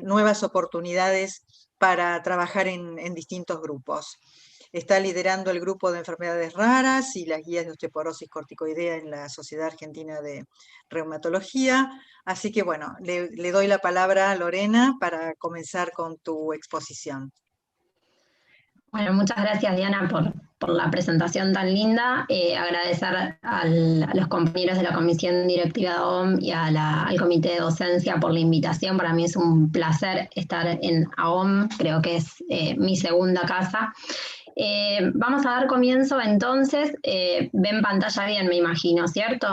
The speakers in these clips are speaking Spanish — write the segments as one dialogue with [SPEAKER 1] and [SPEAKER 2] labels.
[SPEAKER 1] nuevas oportunidades para trabajar en distintos grupos. Está liderando el grupo de enfermedades raras y las guías de osteoporosis corticoidea en la Sociedad Argentina de Reumatología. Así que bueno, le doy la palabra a Lorena para comenzar con tu exposición.
[SPEAKER 2] Bueno, muchas gracias Diana por la presentación tan linda. Agradecer a los compañeros de la Comisión Directiva de AOM y al Comité de Docencia por la invitación. Para mí es un placer estar en AOM, creo que es mi segunda casa. Vamos a dar comienzo entonces. Ven pantalla bien, me imagino, ¿cierto?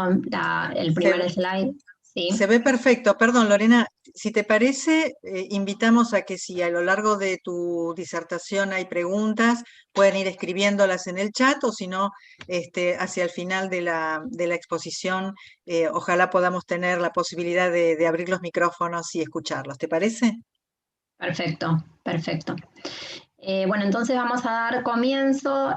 [SPEAKER 2] El primer slide. ¿Sí?
[SPEAKER 1] Se ve perfecto. Perdón, Lorena, si te parece, invitamos a que si a lo largo de tu disertación hay preguntas, pueden ir escribiéndolas en el chat, o si no, hacia el final de la exposición, ojalá podamos tener la posibilidad de abrir los micrófonos y escucharlos. ¿Te parece?
[SPEAKER 2] Perfecto, perfecto. Bueno, entonces vamos a dar comienzo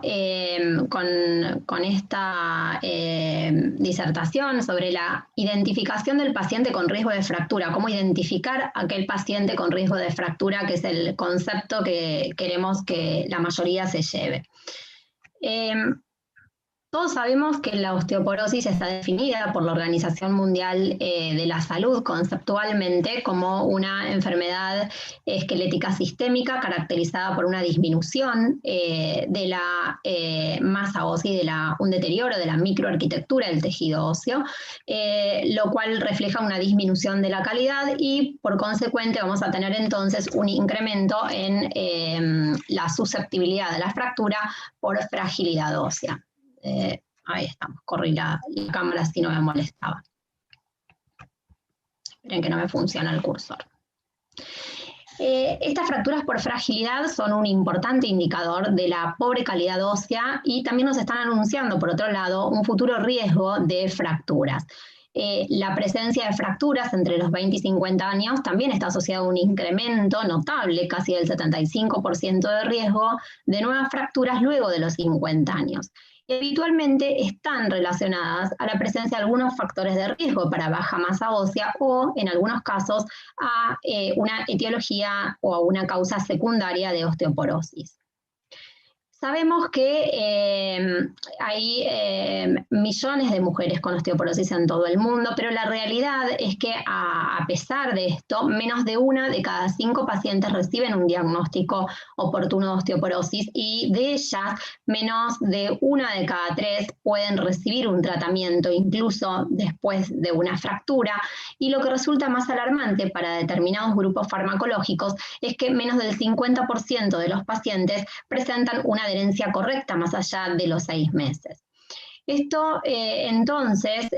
[SPEAKER 2] con esta disertación sobre la identificación del paciente con riesgo de fractura, cómo identificar a aquel paciente con riesgo de fractura, que es el concepto que queremos que la mayoría se lleve. Todos sabemos que la osteoporosis está definida por la Organización Mundial de la Salud conceptualmente como una enfermedad esquelética sistémica caracterizada por una disminución de la masa ósea y un deterioro de la microarquitectura del tejido óseo, lo cual refleja una disminución de la calidad y por consecuente vamos a tener entonces un incremento en la susceptibilidad de la fractura por fragilidad ósea. Ahí estamos, corrí la cámara si no me molestaba. Esperen que no me funciona el cursor. Estas fracturas por fragilidad son un importante indicador de la pobre calidad ósea y también nos están anunciando, por otro lado, un futuro riesgo de fracturas. La presencia de fracturas entre los 20 y 50 años también está asociada a un incremento notable, casi del 75% de riesgo de nuevas fracturas luego de los 50 años. Y habitualmente están relacionadas a la presencia de algunos factores de riesgo para baja masa ósea o, en algunos casos, a una etiología o a una causa secundaria de osteoporosis. Sabemos que hay millones de mujeres con osteoporosis en todo el mundo, pero la realidad es que a pesar de esto, menos de 1 de cada 5 pacientes reciben un diagnóstico oportuno de osteoporosis y de ellas, menos de 1 de cada 3 pueden recibir un tratamiento incluso después de una fractura. Y lo que resulta más alarmante para determinados grupos farmacológicos es que menos del 50% de los pacientes presentan una adherencia correcta más allá de los 6 meses. Esto entonces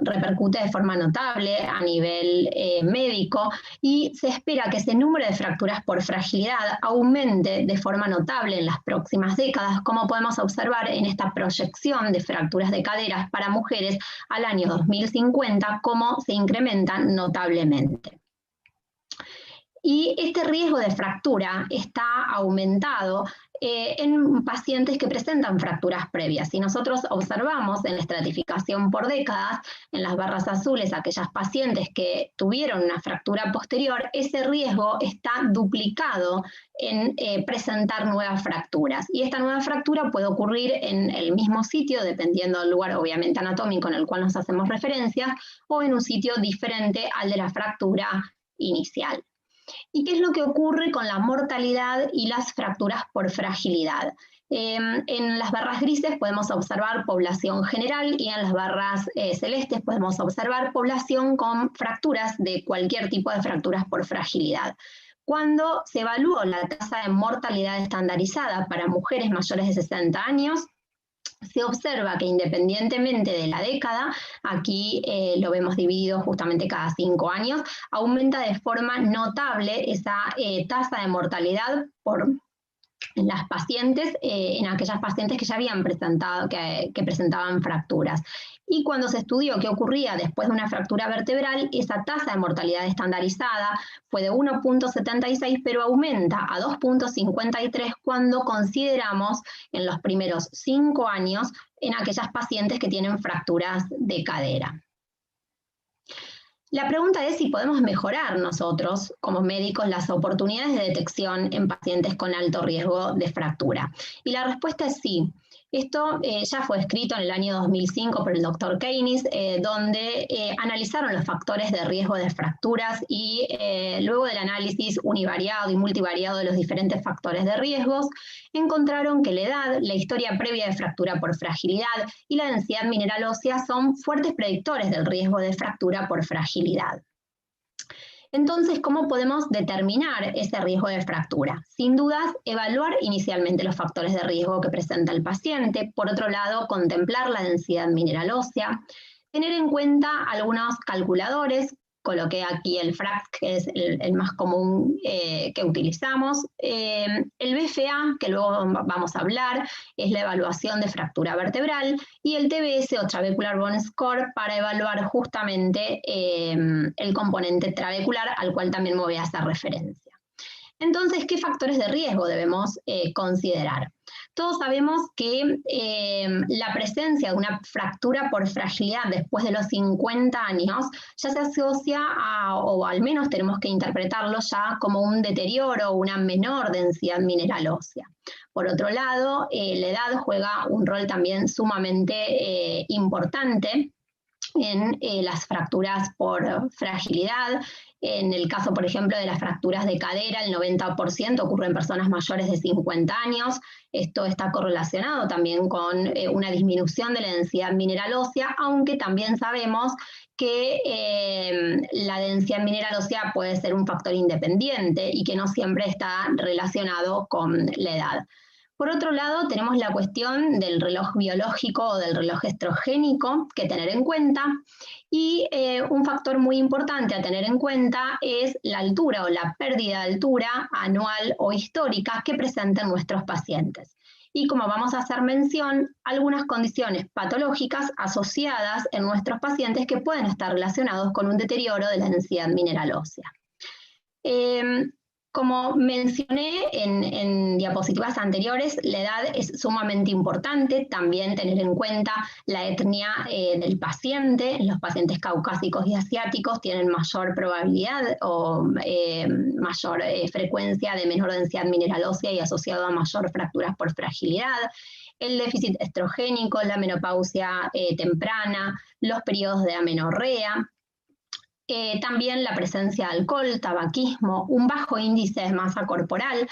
[SPEAKER 2] repercute de forma notable a nivel médico y se espera que ese número de fracturas por fragilidad aumente de forma notable en las próximas décadas, como podemos observar en esta proyección de fracturas de caderas para mujeres al año 2050, cómo se incrementan notablemente. Y este riesgo de fractura está aumentado en pacientes que presentan fracturas previas. Si nosotros observamos en la estratificación por décadas, en las barras azules, aquellas pacientes que tuvieron una fractura posterior, ese riesgo está duplicado en presentar nuevas fracturas. Y esta nueva fractura puede ocurrir en el mismo sitio, dependiendo del lugar obviamente anatómico en el cual nos hacemos referencia, o en un sitio diferente al de la fractura inicial. ¿Y qué es lo que ocurre con la mortalidad y las fracturas por fragilidad? En las barras grises podemos observar población general y en las barras celestes podemos observar población con fracturas de cualquier tipo de fracturas por fragilidad. Cuando se evaluó la tasa de mortalidad estandarizada para mujeres mayores de 60 años, se observa que independientemente de la década, aquí lo vemos dividido justamente cada 5 años, aumenta de forma notable esa tasa de mortalidad en las pacientes, en aquellas pacientes que ya habían presentado, que presentaban fracturas. Y cuando se estudió qué ocurría después de una fractura vertebral, esa tasa de mortalidad estandarizada fue de 1,76, pero aumenta a 2,53 cuando consideramos en los primeros 5 años en aquellas pacientes que tienen fracturas de cadera. La pregunta es si podemos mejorar nosotros, como médicos, las oportunidades de detección en pacientes con alto riesgo de fractura. Y la respuesta es sí. Esto ya fue escrito en el año 2005 por el doctor Keynes, donde analizaron los factores de riesgo de fracturas y luego del análisis univariado y multivariado de los diferentes factores de riesgos, encontraron que la edad, la historia previa de fractura por fragilidad y la densidad mineral ósea son fuertes predictores del riesgo de fractura por fragilidad. Entonces, ¿cómo podemos determinar ese riesgo de fractura? Sin dudas, evaluar inicialmente los factores de riesgo que presenta el paciente. Por otro lado, contemplar la densidad mineral ósea. Tener en cuenta algunos calculadores. Coloqué aquí el FRAX, que es el más común que utilizamos. El BFA, que luego vamos a hablar, es la evaluación de fractura vertebral, y el TBS o Trabecular Bone Score para evaluar justamente el componente trabecular, al cual también me voy a hacer referencia. Entonces, ¿qué factores de riesgo debemos considerar? Todos sabemos que la presencia de una fractura por fragilidad después de los 50 años ya se asocia o al menos tenemos que interpretarlo ya como un deterioro o una menor densidad mineral ósea. Por otro lado, la edad juega un rol también sumamente importante en las fracturas por fragilidad. En el caso, por ejemplo, de las fracturas de cadera, el 90% ocurre en personas mayores de 50 años. Esto está correlacionado también con una disminución de la densidad mineral ósea, aunque también sabemos que la densidad mineral ósea puede ser un factor independiente y que no siempre está relacionado con la edad. Por otro lado, tenemos la cuestión del reloj biológico o del reloj estrogénico que tener en cuenta, y un factor muy importante a tener en cuenta es la altura o la pérdida de altura anual o histórica que presentan nuestros pacientes. Y como vamos a hacer mención, algunas condiciones patológicas asociadas en nuestros pacientes que pueden estar relacionados con un deterioro de la densidad mineral ósea. Como mencioné en diapositivas anteriores, la edad es sumamente importante. También tener en cuenta la etnia del paciente. Los pacientes caucásicos y asiáticos tienen mayor probabilidad o mayor frecuencia de menor densidad mineral ósea y asociado a mayor fracturas por fragilidad. El déficit estrogénico, la menopausia temprana, los periodos de amenorrea. También la presencia de alcohol, tabaquismo, un bajo índice de masa corporal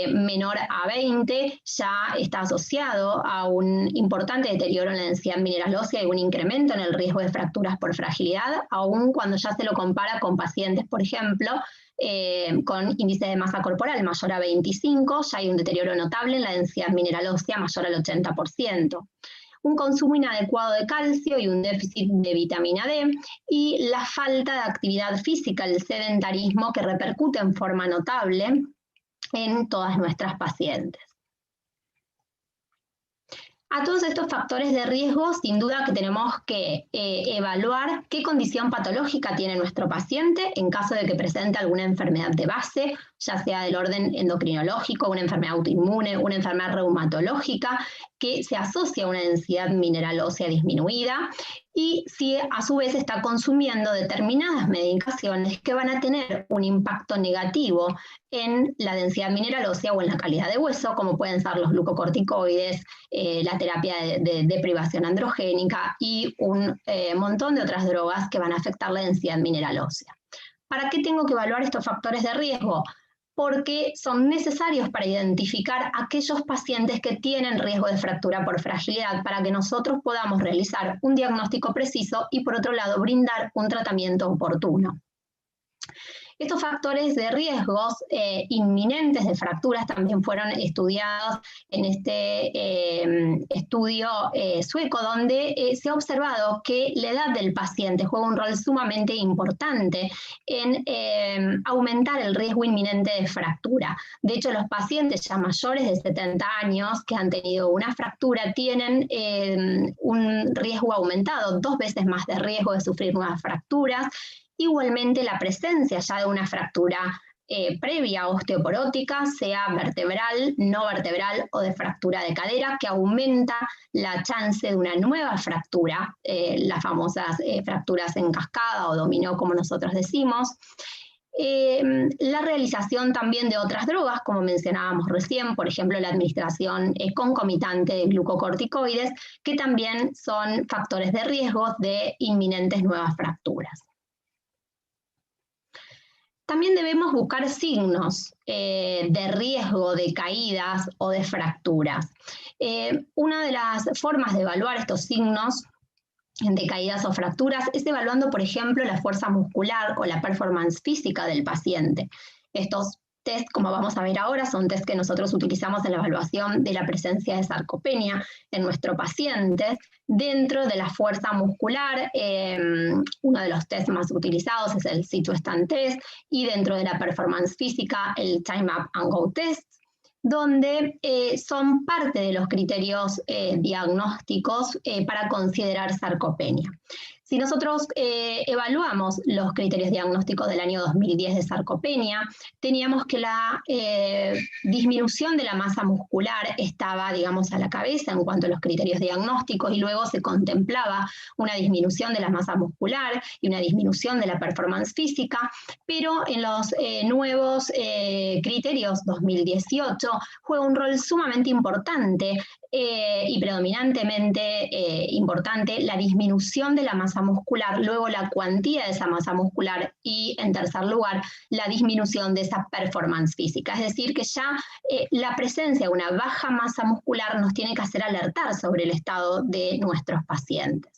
[SPEAKER 2] menor a 20 ya está asociado a un importante deterioro en la densidad mineral ósea y un incremento en el riesgo de fracturas por fragilidad, aun cuando ya se lo compara con pacientes, por ejemplo, con índice de masa corporal mayor a 25, ya hay un deterioro notable en la densidad mineral ósea mayor al 80%. Un consumo inadecuado de calcio y un déficit de vitamina D, y la falta de actividad física, el sedentarismo, que repercute en forma notable en todas nuestras pacientes. A todos estos factores de riesgo, sin duda que tenemos que evaluar qué condición patológica tiene nuestro paciente en caso de que presente alguna enfermedad de base, ya sea del orden endocrinológico, una enfermedad autoinmune, una enfermedad reumatológica, que se asocia a una densidad mineral ósea disminuida, y si a su vez está consumiendo determinadas medicaciones que van a tener un impacto negativo en la densidad mineral ósea o en la calidad de hueso, como pueden ser los glucocorticoides, la terapia de deprivación androgénica y un montón de otras drogas que van a afectar la densidad mineral ósea. ¿Para qué tengo que evaluar estos factores de riesgo? Porque son necesarios para identificar aquellos pacientes que tienen riesgo de fractura por fragilidad, para que nosotros podamos realizar un diagnóstico preciso y, por otro lado, brindar un tratamiento oportuno. Estos factores de riesgos inminentes de fracturas también fueron estudiados en este estudio sueco, donde se ha observado que la edad del paciente juega un rol sumamente importante en aumentar el riesgo inminente de fractura. De hecho, los pacientes ya mayores de 70 años que han tenido una fractura tienen un riesgo aumentado, 2 veces más de riesgo de sufrir nuevas fracturas. Igualmente, la presencia ya de una fractura previa osteoporótica, sea vertebral, no vertebral o de fractura de cadera, que aumenta la chance de una nueva fractura, las famosas fracturas en cascada o dominó, como nosotros decimos. La realización también de otras drogas, como mencionábamos recién, por ejemplo, la administración concomitante de glucocorticoides, que también son factores de riesgo de inminentes nuevas fracturas. También debemos buscar signos de riesgo de caídas o de fracturas. Una de las formas de evaluar estos signos de caídas o fracturas es evaluando, por ejemplo, la fuerza muscular o la performance física del paciente. Estos test, como vamos a ver ahora, son test que nosotros utilizamos en la evaluación de la presencia de sarcopenia en nuestro paciente. Dentro de la fuerza muscular, uno de los tests más utilizados es el Sit-to-Stand test, y dentro de la performance física, el Time Up and Go test, donde son parte de los criterios diagnósticos para considerar sarcopenia. Si nosotros evaluamos los criterios diagnósticos del año 2010 de sarcopenia, teníamos que la disminución de la masa muscular estaba, digamos, a la cabeza en cuanto a los criterios diagnósticos, y luego se contemplaba una disminución de la masa muscular y una disminución de la performance física, pero en los nuevos criterios 2018 juega un rol sumamente importante y predominantemente importante la disminución de la masa muscular, luego la cuantía de esa masa muscular y, en tercer lugar, la disminución de esa performance física. Es decir, que ya la presencia de una baja masa muscular nos tiene que hacer alertar sobre el estado de nuestros pacientes.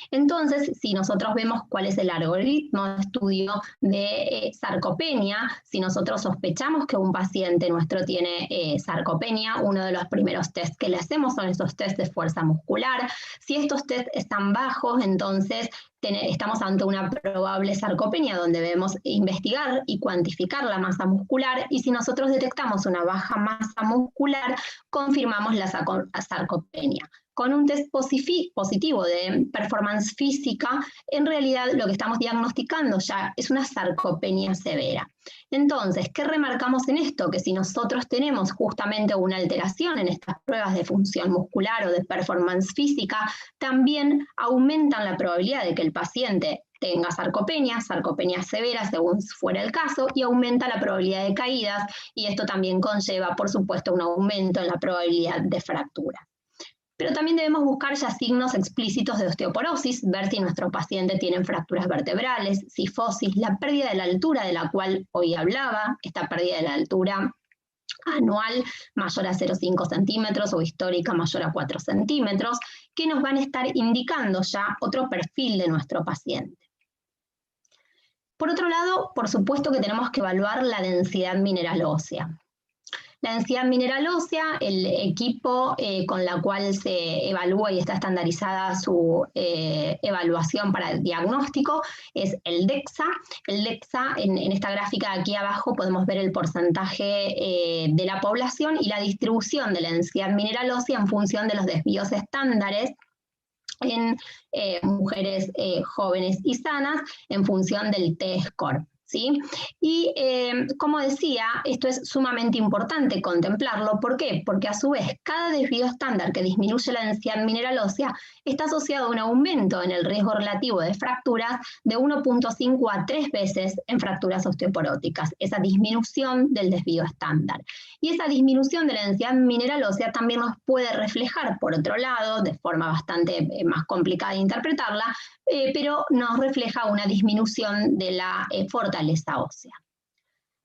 [SPEAKER 2] Entonces, si nosotros vemos cuál es el algoritmo de estudio de sarcopenia, si nosotros sospechamos que un paciente nuestro tiene sarcopenia, uno de los primeros tests que le hacemos son esos tests de fuerza muscular. Si estos tests están bajos, entonces estamos ante una probable sarcopenia, donde debemos investigar y cuantificar la masa muscular, y si nosotros detectamos una baja masa muscular, confirmamos la sarcopenia. Con un test positivo de performance física, en realidad lo que estamos diagnosticando ya es una sarcopenia severa. Entonces, ¿qué remarcamos en esto? Que si nosotros tenemos justamente una alteración en estas pruebas de función muscular o de performance física, también aumentan la probabilidad de que el paciente tenga sarcopenia severa según fuera el caso, y aumenta la probabilidad de caídas, y esto también conlleva, por supuesto, un aumento en la probabilidad de fractura. Pero también debemos buscar ya signos explícitos de osteoporosis, ver si nuestro paciente tiene fracturas vertebrales, cifosis, la pérdida de la altura de la cual hoy hablaba, esta pérdida de la altura anual mayor a 0,5 centímetros o histórica mayor a 4 centímetros, que nos van a estar indicando ya otro perfil de nuestro paciente. Por otro lado, por supuesto que tenemos que evaluar la densidad mineral ósea. La densidad mineral ósea, el equipo con la cual se evalúa y está estandarizada su evaluación para el diagnóstico, es el DEXA. El DEXA, en esta gráfica de aquí abajo podemos ver el porcentaje de la población y la distribución de la densidad mineral ósea en función de los desvíos estándares en mujeres jóvenes y sanas, en función del T-score. ¿Sí? Y como decía, esto es sumamente importante contemplarlo. ¿Por qué? Porque a su vez cada desvío estándar que disminuye la densidad mineral ósea está asociado a un aumento en el riesgo relativo de fracturas de 1.5 a 3 veces en fracturas osteoporóticas, esa disminución del desvío estándar. Y esa disminución de la densidad mineral ósea también nos puede reflejar, por otro lado, de forma bastante más complicada de interpretarla, pero nos refleja una disminución de la fortaleza ósea.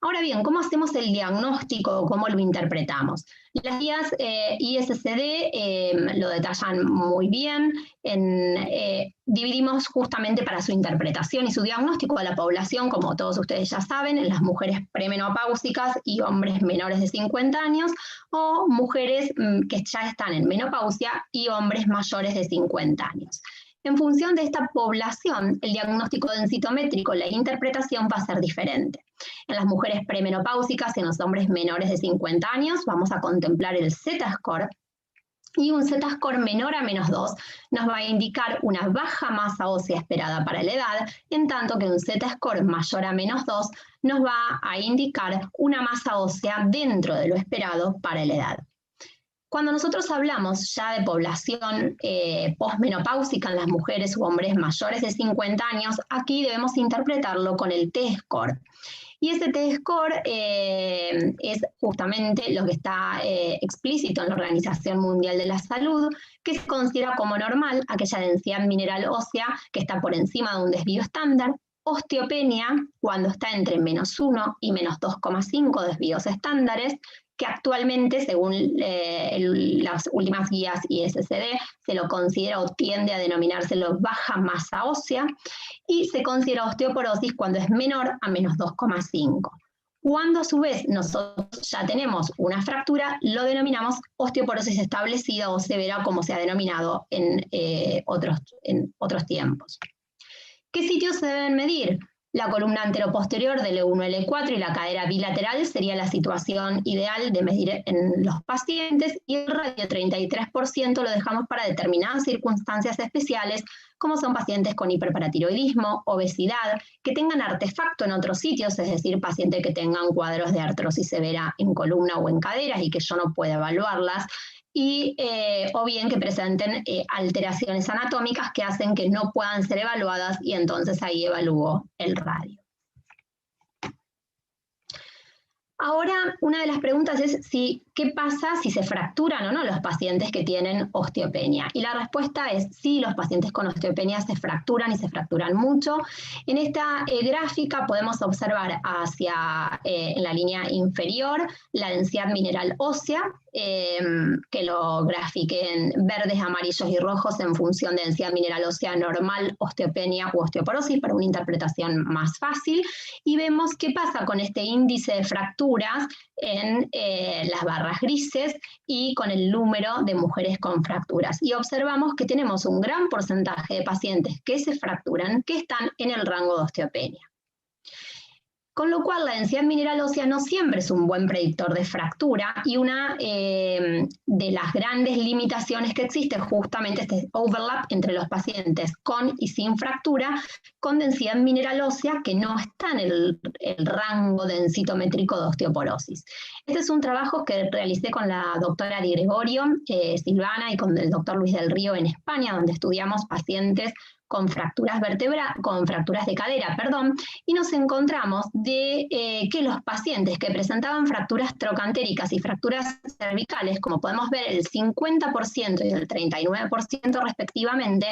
[SPEAKER 2] Ahora bien, ¿cómo hacemos el diagnóstico? ¿Cómo lo interpretamos? Las guías ISCD lo detallan muy bien. Dividimos justamente para su interpretación y su diagnóstico de la población, como todos ustedes ya saben, en las mujeres premenopáusicas y hombres menores de 50 años, o mujeres que ya están en menopausia y hombres mayores de 50 años. En función de esta población, el diagnóstico densitométrico, la interpretación va a ser diferente. En las mujeres premenopáusicas y en los hombres menores de 50 años vamos a contemplar el Z-score, Y un Z-score menor a -2 nos va a indicar una baja masa ósea esperada para la edad, en tanto que un Z-score mayor a -2 nos va a indicar una masa ósea dentro de lo esperado para la edad. Cuando nosotros hablamos ya de población posmenopáusica en las mujeres u hombres mayores de 50 años, aquí debemos interpretarlo con el T-score. Y ese T-score es justamente lo que está explícito en la Organización Mundial de la Salud, que se considera como normal aquella densidad mineral ósea que está por encima de un desvío estándar, osteopenia cuando está entre -1 y -2,5 desvíos estándares, que actualmente, según las últimas guías ISSD, se lo considera o tiende a denominarse baja masa ósea, y se considera osteoporosis cuando es menor a -2,5. Cuando a su vez nosotros ya tenemos una fractura, lo denominamos osteoporosis establecida o severa, como se ha denominado en otros tiempos. ¿Qué sitios se deben medir? La columna anteroposterior del L1, L4 y la cadera bilateral sería la situación ideal de medir en los pacientes, y el radio 33% lo dejamos para determinadas circunstancias especiales, como son pacientes con hiperparatiroidismo, obesidad, que tengan artefacto en otros sitios, es decir, pacientes que tengan cuadros de artrosis severa en columna o en caderas y que yo no pueda evaluarlas, y, o bien que presenten alteraciones anatómicas que hacen que no puedan ser evaluadas, y entonces ahí evalúo el radio. Ahora, una de las preguntas es ¿qué pasa si se fracturan o no los pacientes que tienen osteopenia? Y la respuesta es sí, los pacientes con osteopenia se fracturan, y se fracturan mucho. En esta gráfica podemos observar en la línea inferior la densidad mineral ósea, que lo grafiqué en verdes, amarillos y rojos en función de densidad mineral ósea normal, osteopenia u osteoporosis, para una interpretación más fácil. Y vemos qué pasa con este índice de fracturas en las barras grises y con el número de mujeres con fracturas. Y observamos que tenemos un gran porcentaje de pacientes que se fracturan que están en el rango de osteopenia. Con lo cual, la densidad mineral ósea no siempre es un buen predictor de fractura, y una de las grandes limitaciones que existe es justamente este overlap entre los pacientes con y sin fractura, con densidad mineral ósea que no está en el rango densitométrico de osteoporosis. Este es un trabajo que realicé con la doctora Di Gregorio, Silvana, y con el doctor Luis del Río en España, donde estudiamos pacientes con fracturas de cadera, y nos encontramos que los pacientes que presentaban fracturas trocantéricas y fracturas cervicales, como podemos ver, el 50% y el 39% respectivamente,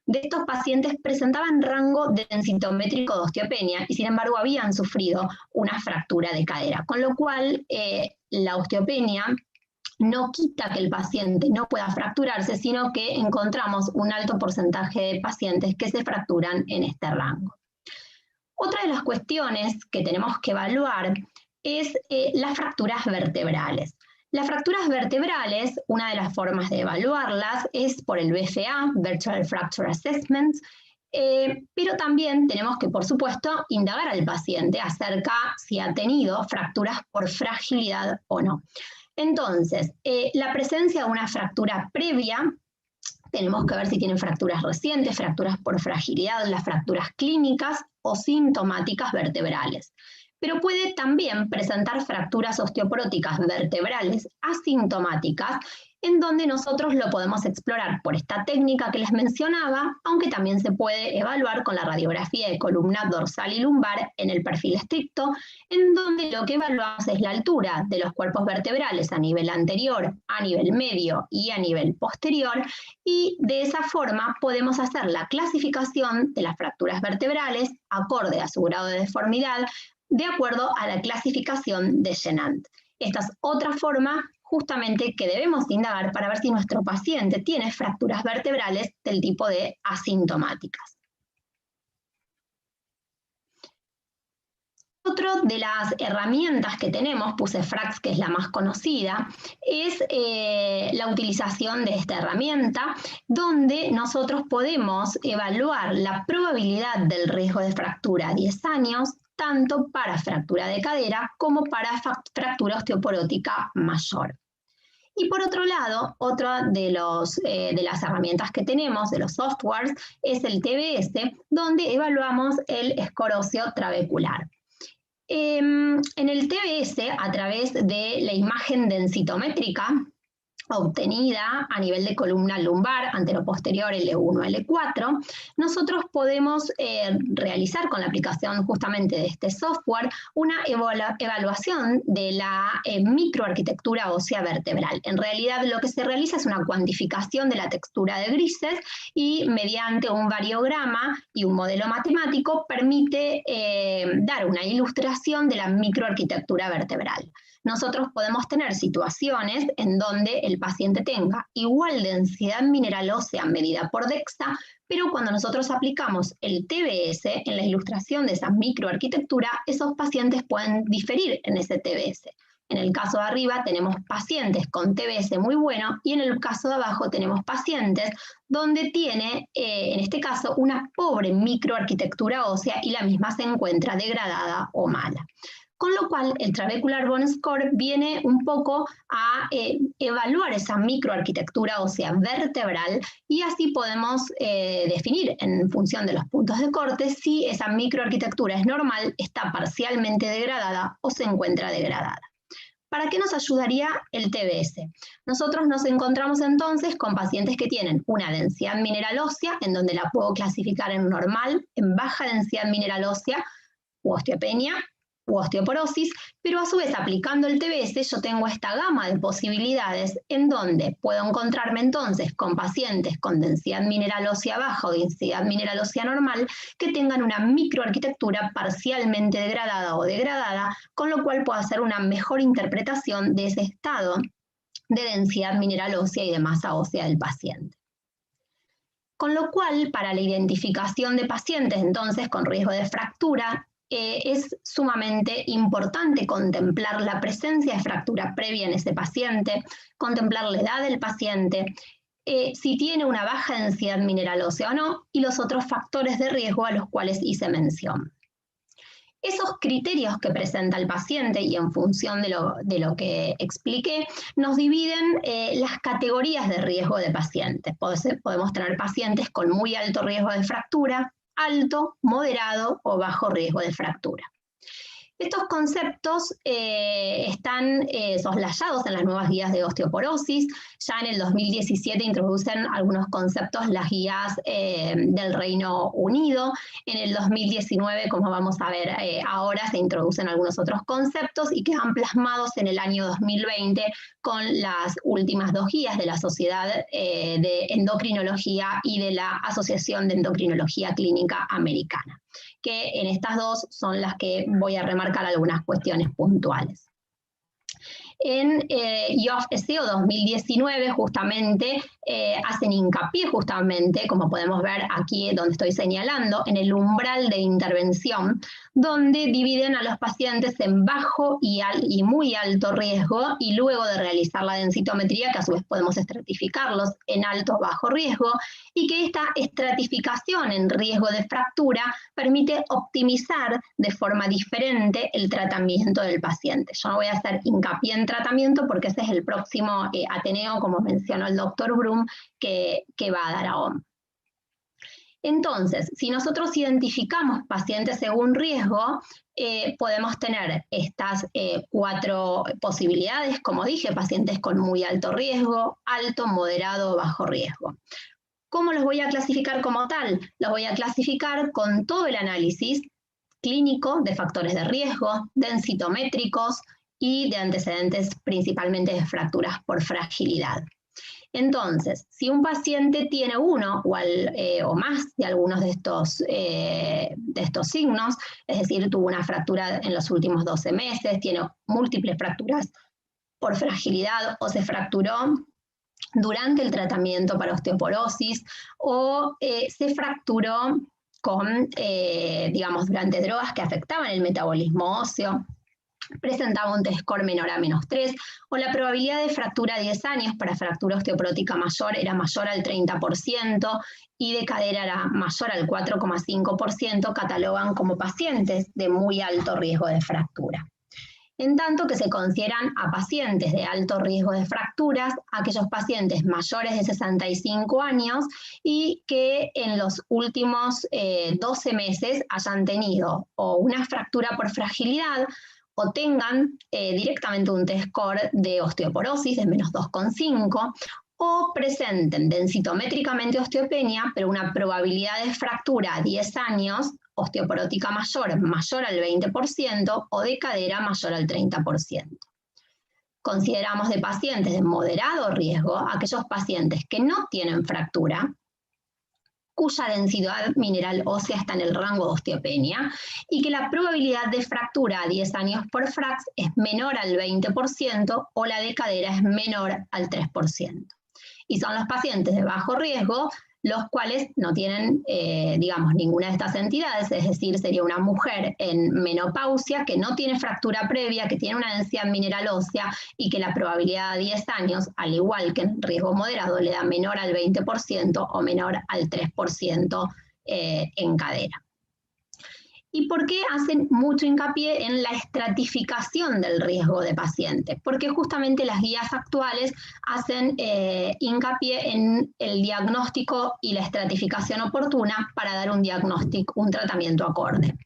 [SPEAKER 2] de estos pacientes presentaban rango densitométrico de osteopenia, y sin embargo habían sufrido una fractura de cadera, con lo cual la osteopenia no quita que el paciente no pueda fracturarse, sino que encontramos un alto porcentaje de pacientes que se fracturan en este rango. Otra de las cuestiones que tenemos que evaluar es las fracturas vertebrales. Las fracturas vertebrales, una de las formas de evaluarlas es por el BFA, Virtual Fracture Assessment, pero también tenemos que, por supuesto, indagar al paciente acerca si ha tenido fracturas por fragilidad o no. Entonces, la presencia de una fractura previa, tenemos que ver si tienen fracturas recientes, fracturas por fragilidad, las fracturas clínicas o sintomáticas vertebrales. Pero puede también presentar fracturas osteoporóticas vertebrales asintomáticas, en donde nosotros lo podemos explorar por esta técnica que les mencionaba, aunque también se puede evaluar con la radiografía de columna dorsal y lumbar en el perfil estricto, en donde lo que evaluamos es la altura de los cuerpos vertebrales a nivel anterior, a nivel medio y a nivel posterior, y de esa forma podemos hacer la clasificación de las fracturas vertebrales acorde a su grado de deformidad, de acuerdo a la clasificación de Shenant. Esta es otra forma justamente que debemos indagar para ver si nuestro paciente tiene fracturas vertebrales del tipo de asintomáticas. Otra de las herramientas que tenemos, puse FRAX, que es la más conocida, es la utilización de esta herramienta, donde nosotros podemos evaluar la probabilidad del riesgo de fractura a 10 años, tanto para fractura de cadera como para fractura osteoporótica mayor. Y por otro lado, otra de las herramientas que tenemos, de los softwares, es el TBS, donde evaluamos el score óseo trabecular. En el TBS, a través de la imagen densitométrica obtenida a nivel de columna lumbar, anteroposterior L1, L4, nosotros podemos realizar con la aplicación justamente de este software una evaluación de la microarquitectura ósea vertebral. En realidad lo que se realiza es una cuantificación de la textura de grises y mediante un variograma y un modelo matemático permite dar una ilustración de la microarquitectura vertebral. Nosotros podemos tener situaciones en donde el paciente tenga igual densidad mineral ósea medida por DEXA, pero cuando nosotros aplicamos el TBS en la ilustración de esa microarquitectura, esos pacientes pueden diferir en ese TBS. En el caso de arriba tenemos pacientes con TBS muy bueno y en el caso de abajo tenemos pacientes donde tiene, en este caso, una pobre microarquitectura ósea y la misma se encuentra degradada o mala. Con lo cual, el Trabecular Bone Score viene un poco a evaluar esa microarquitectura ósea vertebral y así podemos definir en función de los puntos de corte si esa microarquitectura es normal, está parcialmente degradada o se encuentra degradada. ¿Para qué nos ayudaría el TBS? Nosotros nos encontramos entonces con pacientes que tienen una densidad mineral ósea, en donde la puedo clasificar en normal, en baja densidad mineral ósea, u osteopenia, u osteoporosis, pero a su vez aplicando el TBS yo tengo esta gama de posibilidades en donde puedo encontrarme entonces con pacientes con densidad mineral ósea baja o densidad mineral ósea normal que tengan una microarquitectura parcialmente degradada o degradada, con lo cual puedo hacer una mejor interpretación de ese estado de densidad mineral ósea y de masa ósea del paciente. Con lo cual, para la identificación de pacientes entonces con riesgo de fractura, es sumamente importante contemplar la presencia de fractura previa en ese paciente, contemplar la edad del paciente, si tiene una baja densidad mineral ósea o no, y los otros factores de riesgo a los cuales hice mención. Esos criterios que presenta el paciente y en función de lo que expliqué, nos dividen las categorías de riesgo de pacientes. Podemos tener pacientes con muy alto riesgo de fractura, alto, moderado o bajo riesgo de fractura. Estos conceptos están soslayados en las nuevas guías de osteoporosis. Ya en el 2017 introducen algunos conceptos las guías del Reino Unido. En el 2019, como vamos a ver ahora, se introducen algunos otros conceptos y quedan plasmados en el año 2020 con las últimas dos guías de la Sociedad de Endocrinología y de la Asociación de Endocrinología Clínica Americana, que en estas dos son las que voy a remarcar algunas cuestiones puntuales. En IOF-SEO 2019 justamente hacen hincapié justamente, como podemos ver aquí donde estoy señalando, en el umbral de intervención, donde dividen a los pacientes en bajo y muy alto riesgo y luego de realizar la densitometría, que a su vez podemos estratificarlos en alto o bajo riesgo, y que esta estratificación en riesgo de fractura permite optimizar de forma diferente el tratamiento del paciente. Yo no voy a hacer hincapié en tratamiento porque ese es el próximo Ateneo, como mencionó el doctor Brum, que va a dar a OM. Entonces, si nosotros identificamos pacientes según riesgo, podemos tener estas 4 posibilidades, como dije, pacientes con muy alto riesgo, alto, moderado o bajo riesgo. ¿Cómo los voy a clasificar como tal? Los voy a clasificar con todo el análisis clínico de factores de riesgo, densitométricos y de antecedentes principalmente de fracturas por fragilidad. Entonces, si un paciente tiene uno o más de algunos de estos signos, es decir, tuvo una fractura en los últimos 12 meses, tiene múltiples fracturas por fragilidad o se fracturó durante el tratamiento para osteoporosis o se fracturó durante drogas que afectaban el metabolismo óseo, presentaba un T-score menor a -3, o la probabilidad de fractura a 10 años para fractura osteoporótica mayor era mayor al 30% y de cadera era mayor al 4,5%, catalogan como pacientes de muy alto riesgo de fractura. en tanto que se consideran a pacientes de alto riesgo de fracturas, aquellos pacientes mayores de 65 años y que en los últimos 12 meses hayan tenido o una fractura por fragilidad o tengan directamente un T-score de osteoporosis de menos 2,5 o presenten densitométricamente osteopenia, pero una probabilidad de fractura a 10 años, osteoporótica mayor al 20% o de cadera mayor al 30%. Consideramos de pacientes de moderado riesgo aquellos pacientes que no tienen fractura, cuya densidad mineral ósea está en el rango de osteopenia y que la probabilidad de fractura a 10 años por FRAX es menor al 20% o la de cadera es menor al 3%. Y son los pacientes de bajo riesgo los cuales no tienen, digamos, ninguna de estas entidades, es decir, sería una mujer en menopausia que no tiene fractura previa, que tiene una densidad mineral ósea y que la probabilidad a 10 años, al igual que en riesgo moderado, le da menor al 20% o menor al 3% en cadera. ¿Y por qué hacen mucho hincapié en la estratificación del riesgo de paciente? Porque justamente las guías actuales hacen hincapié en el diagnóstico y la estratificación oportuna para dar un diagnóstico, un tratamiento acorde.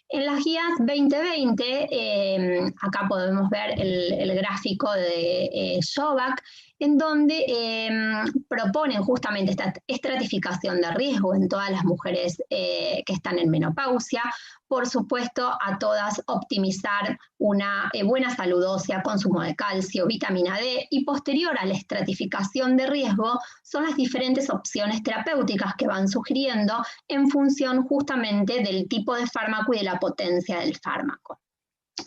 [SPEAKER 2] En las guías 2020, acá podemos ver el gráfico de Jovac, en donde proponen justamente esta estratificación de riesgo en todas las mujeres que están en menopausia. Por supuesto, a todas optimizar una buena salud ósea, consumo de calcio, vitamina D, y posterior a la estratificación de riesgo son las diferentes opciones terapéuticas que van sugiriendo en función justamente del tipo de fármaco y de la potencia del fármaco.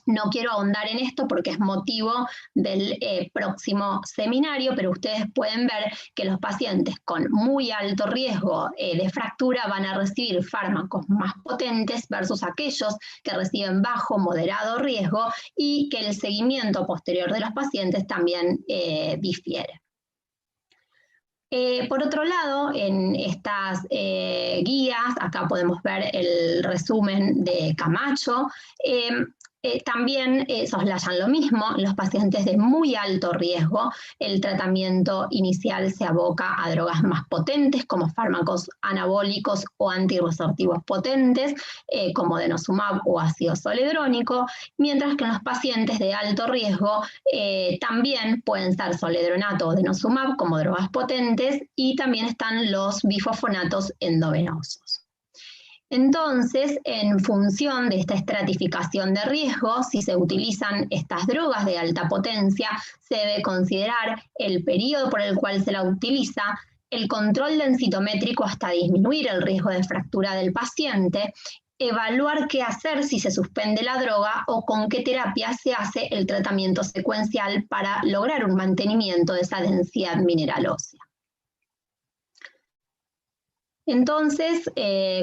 [SPEAKER 2] No quiero ahondar en esto porque es motivo del próximo seminario, pero ustedes pueden ver que los pacientes con muy alto riesgo de fractura van a recibir fármacos más potentes versus aquellos que reciben bajo, moderado riesgo y que el seguimiento posterior de los pacientes también difiere. Por otro lado, en estas guías, acá podemos ver el resumen de Camacho, también soslayan lo mismo, los pacientes de muy alto riesgo, el tratamiento inicial se aboca a drogas más potentes como fármacos anabólicos o antirresortivos potentes como denosumab o ácido zoledrónico, mientras que en los pacientes de alto riesgo también pueden ser zoledronato o denosumab como drogas potentes y también están los bifosfonatos endovenosos. Entonces, en función de esta estratificación de riesgo, si se utilizan estas drogas de alta potencia, se debe considerar el periodo por el cual se la utiliza, el control densitométrico hasta disminuir el riesgo de fractura del paciente, evaluar qué hacer si se suspende la droga o con qué terapia se hace el tratamiento secuencial para lograr un mantenimiento de esa densidad mineral ósea. Entonces,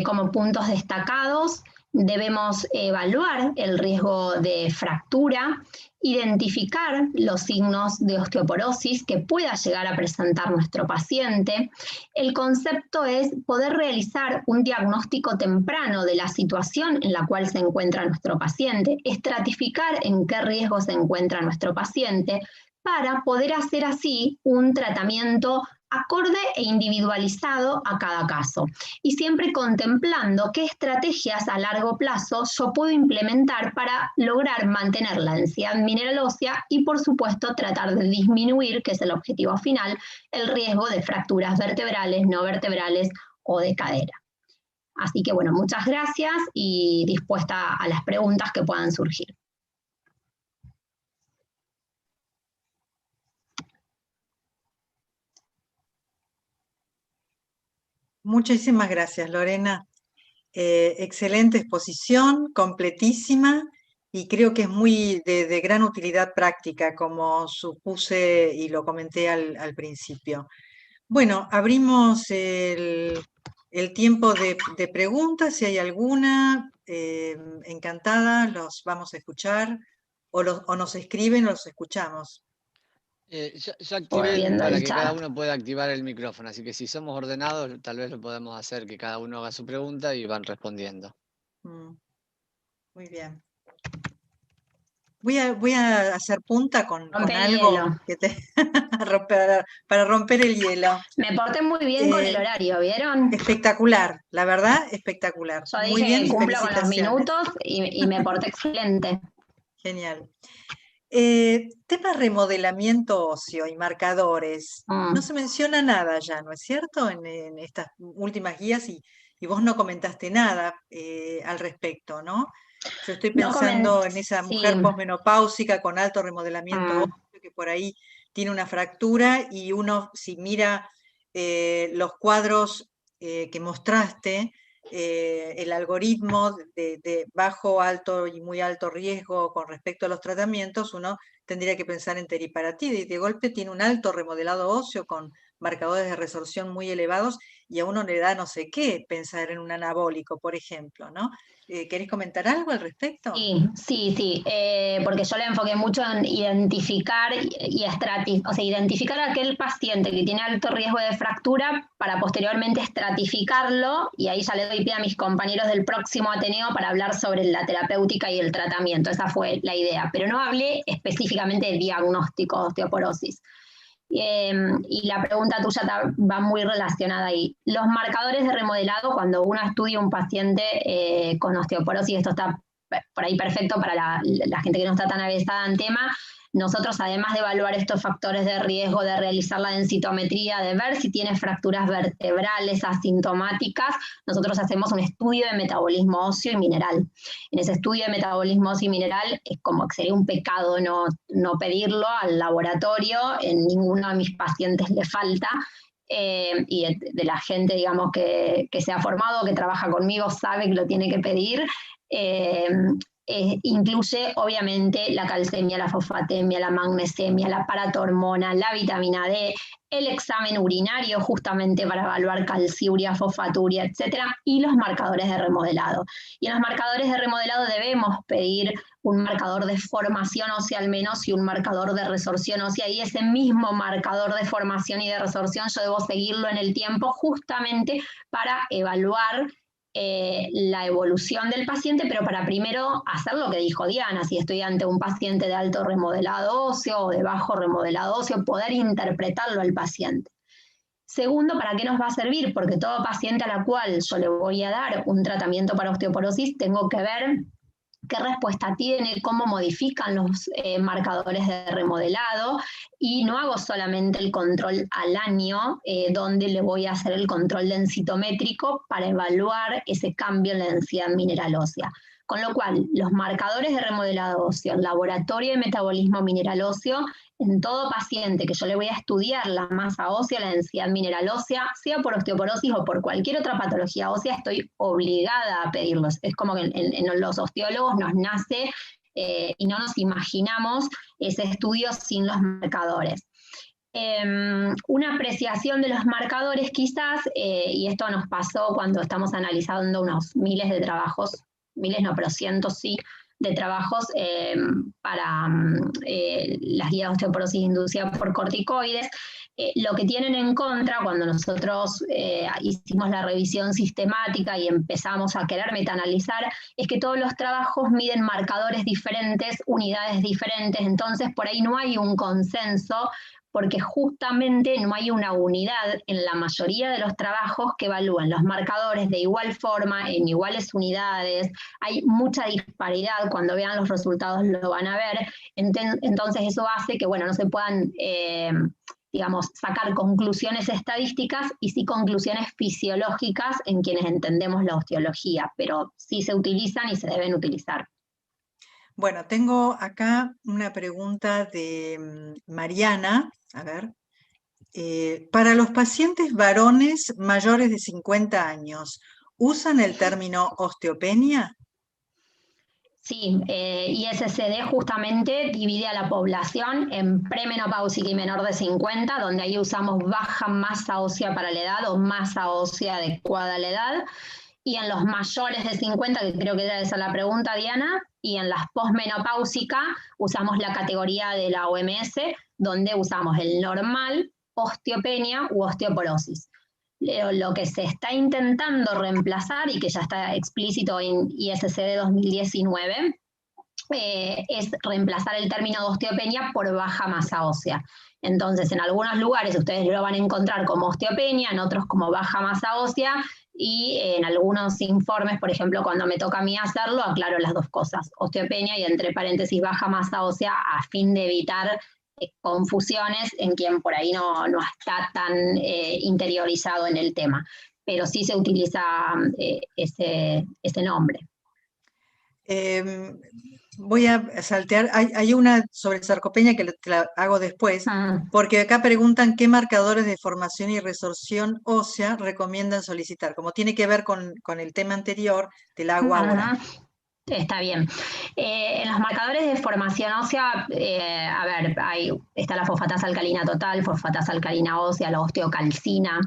[SPEAKER 2] como puntos destacados, debemos evaluar el riesgo de fractura, identificar los signos de osteoporosis que pueda llegar a presentar nuestro paciente. El concepto es poder realizar un diagnóstico temprano de la situación en la cual se encuentra nuestro paciente, estratificar en qué riesgo se encuentra nuestro paciente, para poder hacer así un tratamiento acorde e individualizado a cada caso y siempre contemplando qué estrategias a largo plazo yo puedo implementar para lograr mantener la densidad mineral ósea y por supuesto tratar de disminuir, que es el objetivo final, el riesgo de fracturas vertebrales, no vertebrales o de cadera. Así que bueno, muchas gracias y dispuesta a las preguntas que puedan surgir.
[SPEAKER 1] Muchísimas gracias, Lorena. Excelente exposición, completísima, y creo que es muy de gran utilidad práctica, como supuse y lo comenté al principio. Bueno, abrimos el tiempo de preguntas, si hay alguna, encantada, los vamos a escuchar, o nos escriben, los escuchamos.
[SPEAKER 3] Ya activé para que cada uno pueda activar el micrófono, así que si somos ordenados, tal vez lo podemos hacer que cada uno haga su pregunta y van respondiendo.
[SPEAKER 1] Muy bien. voy a hacer punta con algo
[SPEAKER 2] hielo.
[SPEAKER 1] que te para romper el hielo.
[SPEAKER 2] Me porté muy bien con el horario, ¿vieron?
[SPEAKER 1] Espectacular, la verdad, espectacular.
[SPEAKER 2] Yo
[SPEAKER 1] Muy
[SPEAKER 2] dije
[SPEAKER 1] bien
[SPEAKER 2] que
[SPEAKER 1] y
[SPEAKER 2] cumplo con los
[SPEAKER 1] felicitaciones.
[SPEAKER 2] minutos y me porté excelente.
[SPEAKER 1] Genial. Tema remodelamiento óseo y marcadores. No se menciona nada ya, ¿no es cierto? En estas últimas guías y vos no comentaste nada al respecto, ¿no? Yo estoy
[SPEAKER 2] No
[SPEAKER 1] pensando en esa
[SPEAKER 2] sí.
[SPEAKER 1] mujer posmenopáusica con alto remodelamiento óseo que por ahí tiene una fractura y uno, si mira los cuadros que mostraste, el algoritmo de bajo, alto y muy alto riesgo con respecto a los tratamientos, uno tendría que pensar en teriparatida y de golpe tiene un alto remodelado óseo con marcadores de resorción muy elevados y a uno le da no sé qué pensar en un anabólico, por ejemplo, ¿no? ¿Querés comentar algo al respecto?
[SPEAKER 2] Sí, porque yo le enfoqué mucho en identificar o sea, identificar a aquel paciente que tiene alto riesgo de fractura para posteriormente estratificarlo y ahí ya le doy pie a mis compañeros del próximo Ateneo para hablar sobre la terapéutica y el tratamiento. Esa fue la idea, pero no hablé específicamente de diagnóstico de osteoporosis. Y la pregunta tuya va muy relacionada ahí. Los marcadores de remodelado, cuando uno estudia un paciente con osteoporosis, esto está por ahí perfecto para la gente que no está tan avesada en tema, nosotros además de evaluar estos factores de riesgo, de realizar la densitometría, de ver si tiene fracturas vertebrales asintomáticas, nosotros hacemos un estudio de metabolismo óseo y mineral. En ese estudio de metabolismo óseo y mineral es como que sería un pecado no pedirlo al laboratorio, en ninguno de mis pacientes le falta, y de la gente, digamos, que se ha formado, que trabaja conmigo, sabe que lo tiene que pedir. Incluye obviamente la calcemia, la fosfatemia, la magnesemia, la paratormona, la vitamina D, el examen urinario justamente para evaluar calciuria, fosfaturia, etcétera, y los marcadores de remodelado. Y en los marcadores de remodelado debemos pedir un marcador de formación ósea al menos y un marcador de resorción ósea, y ese mismo marcador de formación y de resorción yo debo seguirlo en el tiempo justamente para evaluar la evolución del paciente, pero para primero hacer lo que dijo Diana, si estoy ante un paciente de alto remodelado óseo o de bajo remodelado óseo, poder interpretarlo al paciente. Segundo, ¿para qué nos va a servir? Porque todo paciente a la cual yo le voy a dar un tratamiento para osteoporosis, tengo que ver qué respuesta tiene, cómo modifican los marcadores de remodelado, y no hago solamente el control al año, donde le voy a hacer el control densitométrico para evaluar ese cambio en la densidad mineral ósea. Con lo cual, los marcadores de remodelado óseo, el laboratorio de metabolismo mineral óseo, en todo paciente que yo le voy a estudiar la masa ósea, la densidad mineral ósea, sea por osteoporosis o por cualquier otra patología ósea, estoy obligada a pedirlos. Es como que en los osteólogos nos nace y no nos imaginamos ese estudio sin los marcadores. Una apreciación de los marcadores quizás, y esto nos pasó cuando estamos analizando unos miles de trabajos, miles no, pero cientos sí, de trabajos para las guías de osteoporosis inducida por corticoides. Lo que tienen en contra cuando nosotros hicimos la revisión sistemática y empezamos a querer metaanalizar, es que todos los trabajos miden marcadores diferentes, unidades diferentes, entonces por ahí no hay un consenso, porque justamente no hay una unidad en la mayoría de los trabajos que evalúan los marcadores de igual forma, en iguales unidades. Hay mucha disparidad, cuando vean los resultados lo van a ver. Entonces eso hace que, bueno, no se puedan, digamos, sacar conclusiones estadísticas y sí conclusiones fisiológicas en quienes entendemos la osteología, pero sí se utilizan y se deben utilizar.
[SPEAKER 1] Bueno, tengo acá una pregunta de Mariana. A ver. Para los pacientes varones mayores de 50 años, ¿usan el término osteopenia?
[SPEAKER 2] Sí, ISCD justamente divide a la población en premenopáusica y menor de 50, donde ahí usamos baja masa ósea para la edad o masa ósea adecuada a la edad, y en los mayores de 50, que creo que era esa la pregunta, Diana, y en las posmenopáusicas usamos la categoría de la OMS, donde usamos el normal, osteopenia u osteoporosis. Lo que se está intentando reemplazar y que ya está explícito en ISCD 2019 es reemplazar el término de osteopenia por baja masa ósea. Entonces, en algunos lugares ustedes lo van a encontrar como osteopenia, en otros como baja masa ósea, y en algunos informes, por ejemplo, cuando me toca a mí hacerlo, aclaro las dos cosas, osteopenia y entre paréntesis baja masa ósea, a fin de evitar confusiones en quien por ahí no está tan interiorizado en el tema. Pero sí se utiliza ese nombre.
[SPEAKER 1] Voy a saltear, hay una sobre sarcopenia que te la hago después, porque acá preguntan qué marcadores de formación y resorción ósea recomiendan solicitar. Como tiene que ver con el tema anterior, te la hago ahora.
[SPEAKER 2] Está bien. En los marcadores de formación ósea, a ver, está la fosfatasa alcalina total, fosfatasa alcalina ósea, la osteocalcina.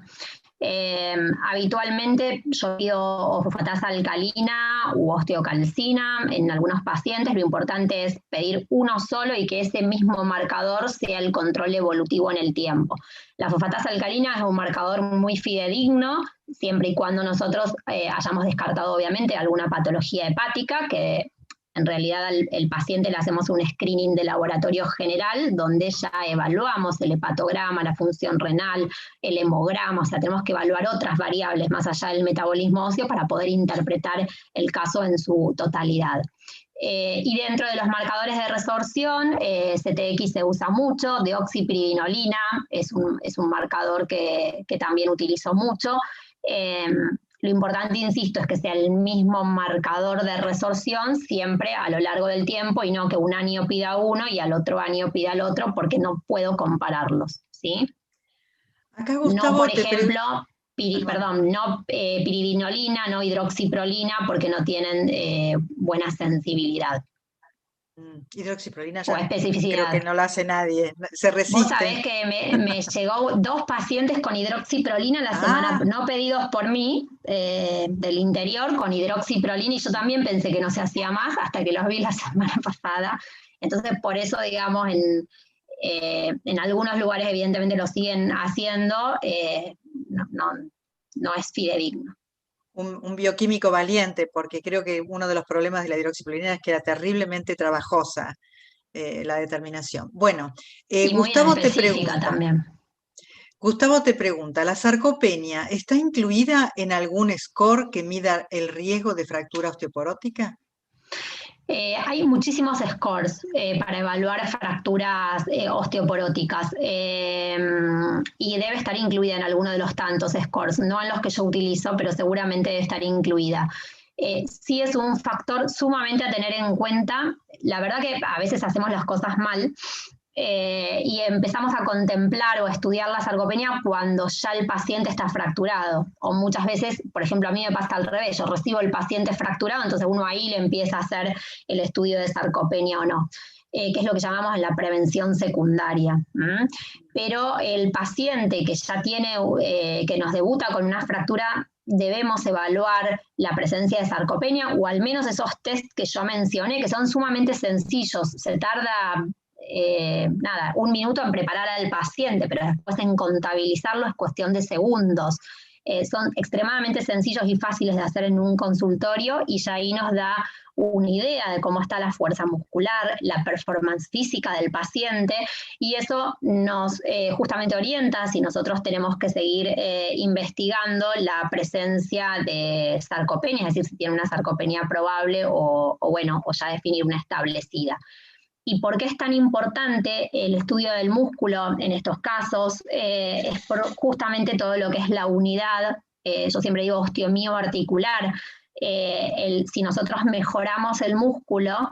[SPEAKER 2] Habitualmente yo pido fosfatasa alcalina u osteocalcina en algunos pacientes. Lo importante es pedir uno solo y que ese mismo marcador sea el control evolutivo en el tiempo. La fosfatasa alcalina es un marcador muy fidedigno, siempre y cuando nosotros hayamos descartado obviamente alguna patología hepática, que en realidad al paciente le hacemos un screening de laboratorio general, donde ya evaluamos el hepatograma, la función renal, el hemograma, o sea, tenemos que evaluar otras variables más allá del metabolismo óseo para poder interpretar el caso en su totalidad. Y dentro de los marcadores de resorción, CTX se usa mucho, deoxipiridinolina es un marcador que también utilizo mucho. Lo importante, insisto, es que sea el mismo marcador de resorción siempre a lo largo del tiempo y no que un año pida uno y al otro año pida el otro, porque no puedo compararlos, ¿sí?
[SPEAKER 1] Acá Gustavo,
[SPEAKER 2] no, por ejemplo, no piridinolina, no hidroxiprolina, porque no tienen buena sensibilidad.
[SPEAKER 1] Hidroxiprolina
[SPEAKER 2] ya
[SPEAKER 1] creo que no la hace nadie, se resiste.
[SPEAKER 2] Vos sabés que me llegó 2 pacientes con hidroxiprolina la semana, no pedidos por mí, del interior, con hidroxiprolina, y yo también pensé que no se hacía más hasta que los vi la semana pasada. Entonces, por eso, digamos, en algunos lugares evidentemente lo siguen haciendo, no es fidedigno.
[SPEAKER 1] Un bioquímico valiente, porque creo que uno de los problemas de la hidroxiprolina es que era terriblemente trabajosa la determinación. Bueno, Gustavo te pregunta
[SPEAKER 2] también.
[SPEAKER 1] Gustavo te pregunta, ¿la sarcopenia está incluida en algún score que mida el riesgo de fractura osteoporótica?
[SPEAKER 2] Hay muchísimos scores para evaluar fracturas osteoporóticas y debe estar incluida en alguno de los tantos scores, no en los que yo utilizo, pero seguramente debe estar incluida. Sí es un factor sumamente a tener en cuenta. La verdad que a veces hacemos las cosas mal y empezamos a contemplar o a estudiar la sarcopenia cuando ya el paciente está fracturado. O muchas veces, por ejemplo, a mí me pasa al revés, yo recibo el paciente fracturado, entonces uno ahí le empieza a hacer el estudio de sarcopenia o no. Que es lo que llamamos la prevención secundaria. Pero el paciente que ya tiene, que nos debuta con una fractura, debemos evaluar la presencia de sarcopenia, o al menos esos test que yo mencioné, que son sumamente sencillos. Se tarda 1 minuto en preparar al paciente, pero después en contabilizarlo es cuestión de segundos. Son extremadamente sencillos y fáciles de hacer en un consultorio, y ya ahí nos da una idea de cómo está la fuerza muscular, la performance física del paciente, y eso nos justamente orienta si nosotros tenemos que seguir investigando la presencia de sarcopenia, es decir, si tiene una sarcopenia probable o ya definir una establecida. ¿Y por qué es tan importante el estudio del músculo en estos casos? Es por justamente todo lo que es la unidad, yo siempre digo osteomio articular. Si nosotros mejoramos el músculo,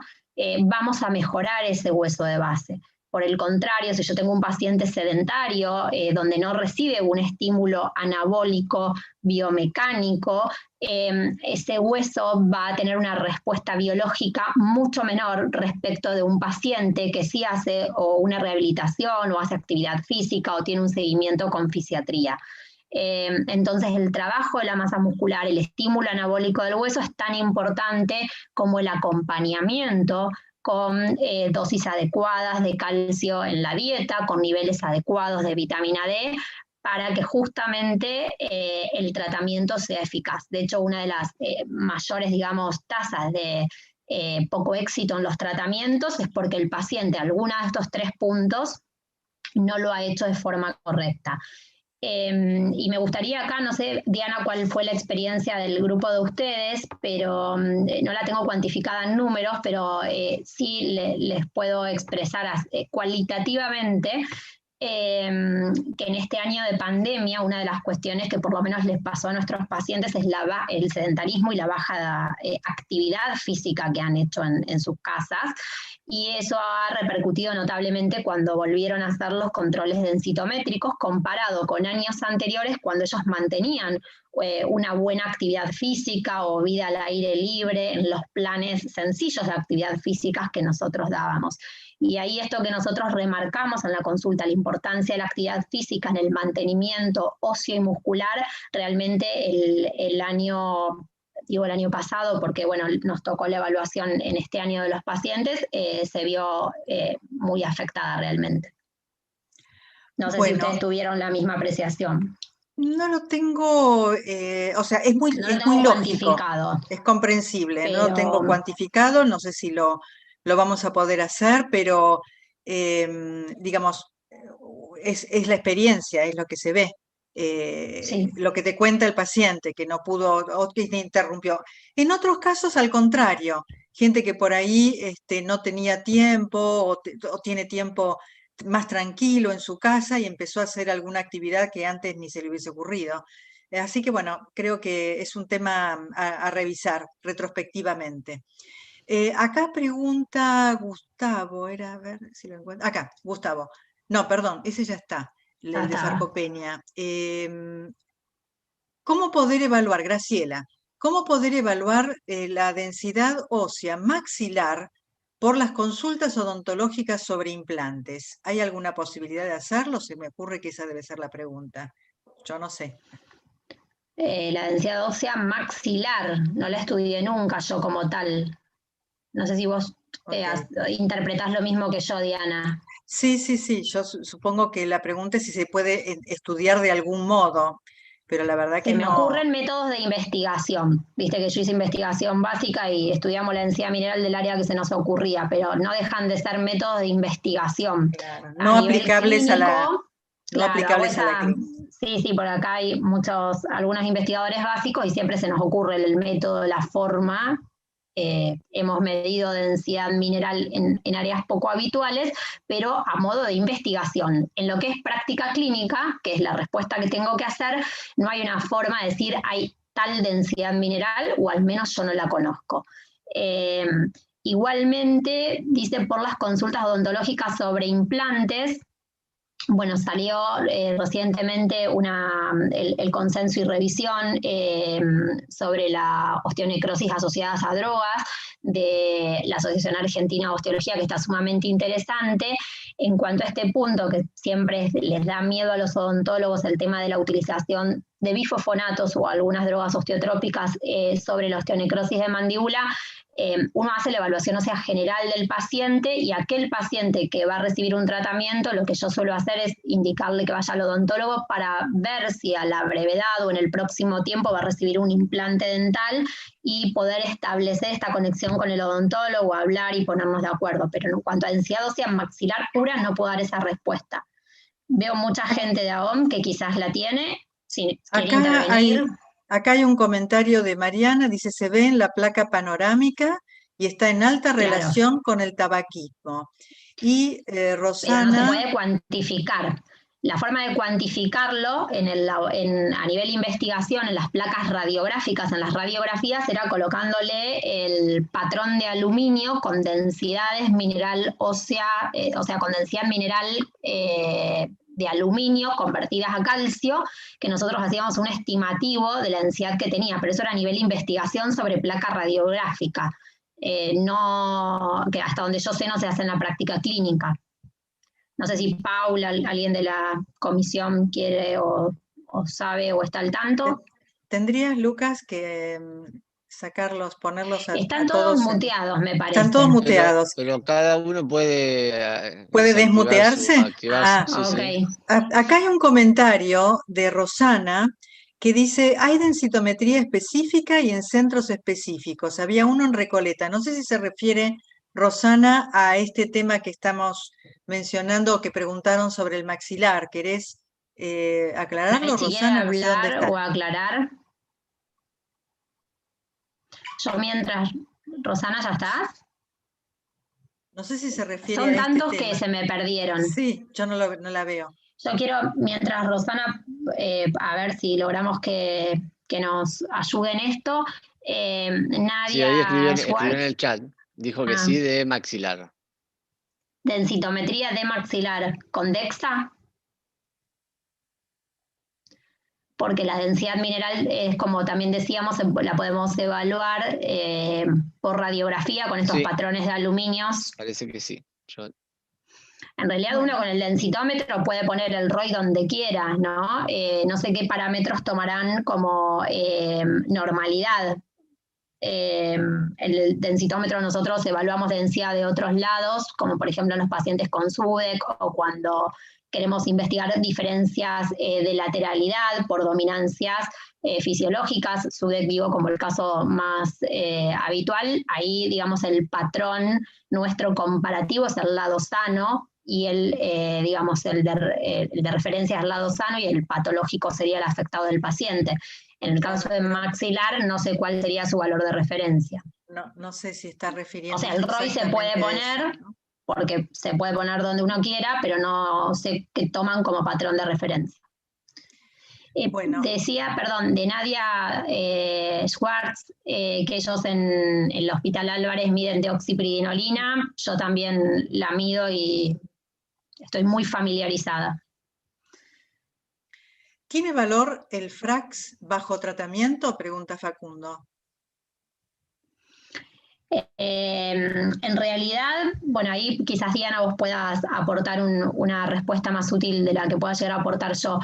[SPEAKER 2] vamos a mejorar ese hueso de base. Por el contrario, si yo tengo un paciente sedentario donde no recibe un estímulo anabólico biomecánico, ese hueso va a tener una respuesta biológica mucho menor respecto de un paciente que sí hace o una rehabilitación o hace actividad física o tiene un seguimiento con fisiatría. Entonces el trabajo de la masa muscular, el estímulo anabólico del hueso es tan importante como el acompañamiento con dosis adecuadas de calcio en la dieta, con niveles adecuados de vitamina D, para que justamente el tratamiento sea eficaz. De hecho, una de las mayores, digamos, tasas de poco éxito en los tratamientos, es porque el paciente alguno de estos 3 puntos no lo ha hecho de forma correcta. Y me gustaría acá, no sé, Diana, cuál fue la experiencia del grupo de ustedes, pero no la tengo cuantificada en números, pero sí les puedo expresar cualitativamente que en este año de pandemia una de las cuestiones que por lo menos les pasó a nuestros pacientes es el sedentarismo y la baja actividad física que han hecho en sus casas, y eso ha repercutido notablemente cuando volvieron a hacer los controles densitométricos comparado con años anteriores cuando ellos mantenían una buena actividad física o vida al aire libre en los planes sencillos de actividad física que nosotros dábamos. Y ahí esto que nosotros remarcamos en la consulta, la importancia de la actividad física en el mantenimiento óseo y muscular, realmente el año pasado, porque bueno, nos tocó la evaluación en este año de los pacientes, se vio muy afectada realmente. No sé si ustedes tuvieron la misma apreciación.
[SPEAKER 1] No lo tengo, o sea, es muy lógico, es comprensible, pero no lo tengo cuantificado, no sé si lo vamos a poder hacer, pero digamos, es la experiencia, es lo que se ve, sí. Lo que te cuenta el paciente, que no pudo o que interrumpió. En otros casos, al contrario, gente que por ahí no tenía tiempo o tiene tiempo más tranquilo en su casa y empezó a hacer alguna actividad que antes ni se le hubiese ocurrido. Así que bueno, creo que es un tema a revisar retrospectivamente. Acá pregunta Gustavo, a ver si lo encuentro. Acá, Gustavo. No, perdón, ese ya está, el de sarcopenia. ¿Cómo poder evaluar, Graciela, cómo poder evaluar la densidad ósea maxilar por las consultas odontológicas sobre implantes? ¿Hay alguna posibilidad de hacerlo? Se me ocurre que esa debe ser la pregunta. Yo no sé.
[SPEAKER 2] La densidad ósea maxilar, no la estudié nunca yo como tal. No sé si vos interpretás lo mismo que yo, Diana.
[SPEAKER 1] Sí. Yo supongo que la pregunta es si se puede estudiar de algún modo, pero la verdad que no.
[SPEAKER 2] Se me ocurren métodos de investigación. Viste que yo hice investigación básica y estudiamos la densidad mineral del área que se nos ocurría, pero no dejan de ser métodos de investigación.
[SPEAKER 1] Claro, no aplicables clínico, a la... No aplicables a la clínica.
[SPEAKER 2] Sí, por acá hay algunos investigadores básicos y siempre se nos ocurre el método, la forma. Hemos medido densidad mineral en áreas poco habituales, pero a modo de investigación. En lo que es práctica clínica, que es la respuesta que tengo que hacer, no hay una forma de decir hay tal densidad mineral, o al menos yo no la conozco. Igualmente, dice por las consultas odontológicas sobre implantes, bueno, salió recientemente el consenso y revisión sobre la osteonecrosis asociadas a drogas de la Asociación Argentina de Osteología, que está sumamente interesante. En cuanto a este punto, que siempre les da miedo a los odontólogos el tema de la utilización de bifosfonatos o algunas drogas osteotrópicas sobre la osteonecrosis de mandíbula, uno hace la evaluación ósea general del paciente, y aquel paciente que va a recibir un tratamiento, lo que yo suelo hacer es indicarle que vaya al odontólogo para ver si a la brevedad o en el próximo tiempo va a recibir un implante dental y poder establecer esta conexión con el odontólogo, hablar y ponernos de acuerdo. Pero en cuanto a densidad ósea maxilar pura, no puedo dar esa respuesta. Veo mucha gente de AOM que quizás la tiene. Si quiere intervenir.
[SPEAKER 1] Acá hay un comentario de Mariana, dice, se ve en la placa panorámica y está en alta relación con el tabaquismo. Y Rosana...
[SPEAKER 2] Pero no se puede cuantificar. La forma de cuantificarlo a nivel investigación en las placas radiográficas, en las radiografías, era colocándole el patrón de aluminio con densidades mineral ósea, o sea, con densidad mineral de aluminio convertidas a calcio, que nosotros hacíamos un estimativo de la densidad que tenía, pero eso era a nivel investigación sobre placa radiográfica. Que hasta donde yo sé no se hace en la práctica clínica. No sé si Paula, alguien de la comisión quiere o sabe o está al tanto.
[SPEAKER 1] ¿Tendrías, Lucas, que sacarlos, ponerlos a
[SPEAKER 2] Están
[SPEAKER 1] todos
[SPEAKER 2] muteados, me parece.
[SPEAKER 1] Están todos muteados.
[SPEAKER 3] Pero cada uno puede
[SPEAKER 1] desmutearse.
[SPEAKER 3] Activarse.
[SPEAKER 2] Okay.
[SPEAKER 1] Sí. Acá hay un comentario de Rosana que dice, hay densitometría específica y en centros específicos. Había uno en Recoleta. No sé si se refiere, Rosana, a este tema que estamos mencionando o que preguntaron sobre el maxilar. ¿Querés aclararlo,
[SPEAKER 2] Si
[SPEAKER 1] Rosana?
[SPEAKER 2] quiere
[SPEAKER 1] No sé dónde
[SPEAKER 2] hablar
[SPEAKER 1] está.
[SPEAKER 2] o aclarar. Yo mientras... Rosana, ¿ya estás?
[SPEAKER 1] No sé si se refiere
[SPEAKER 2] Son
[SPEAKER 1] a este
[SPEAKER 2] tantos
[SPEAKER 1] tema.
[SPEAKER 2] que se me perdieron.
[SPEAKER 1] Sí, yo no la veo.
[SPEAKER 2] Yo quiero, mientras Rosana, a ver si logramos que nos ayude en esto.
[SPEAKER 3] Sí, ahí
[SPEAKER 2] Nadia
[SPEAKER 3] escribió en
[SPEAKER 2] Schwartz,
[SPEAKER 3] el chat. Dijo que sí de maxilar.
[SPEAKER 2] densitometría de maxilar con DEXA. Porque la densidad mineral es, como también decíamos, la podemos evaluar por radiografía con estos patrones de aluminios.
[SPEAKER 3] Parece que sí.
[SPEAKER 2] En realidad uno con el densitómetro puede poner el ROI donde quiera, ¿no? No sé qué parámetros tomarán como normalidad. El densitómetro nosotros evaluamos densidad de otros lados, como por ejemplo en los pacientes con SUDEC o cuando queremos investigar diferencias de lateralidad por dominancias fisiológicas, SUDEC vivo como el caso más habitual. Ahí, digamos, el patrón nuestro comparativo es el lado sano y digamos, el de referencia es el lado sano y el patológico sería el afectado del paciente. En el caso de maxilar, no sé cuál sería su valor de referencia.
[SPEAKER 1] No sé si está refiriendo.
[SPEAKER 2] O sea, el ROI se puede poner, eso, ¿no? Porque se puede poner donde uno quiera, pero no sé qué toman como patrón de referencia. Bueno. Decía, perdón, de Nadia Schwartz, que ellos en el Hospital Álvarez miden deoxipridinolina. Yo también la mido y estoy muy familiarizada.
[SPEAKER 1] ¿Tiene valor el FRAX bajo tratamiento? Pregunta Facundo.
[SPEAKER 2] En realidad, bueno, ahí quizás Diana vos puedas aportar una respuesta más útil de la que pueda llegar a aportar yo.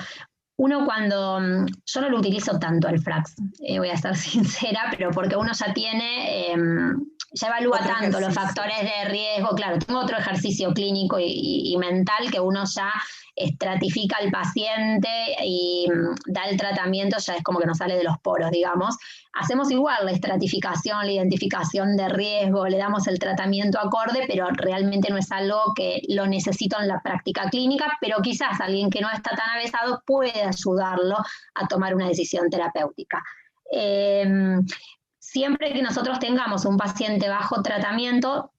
[SPEAKER 2] Uno cuando, yo no lo utilizo tanto el FRAX, voy a ser sincera, pero porque uno ya tiene, ya evalúa otro tanto ejercicio. Los factores de riesgo, claro, tengo otro ejercicio clínico y mental que uno ya estratifica al paciente y da el tratamiento, ya es como que nos sale de los poros, digamos. Hacemos igual la estratificación, la identificación de riesgo, le damos el tratamiento acorde, pero realmente no es algo que lo necesito en la práctica clínica, pero quizás alguien que no está tan avesado puede ayudarlo a tomar una decisión terapéutica. Siempre que nosotros tengamos un paciente bajo tratamiento,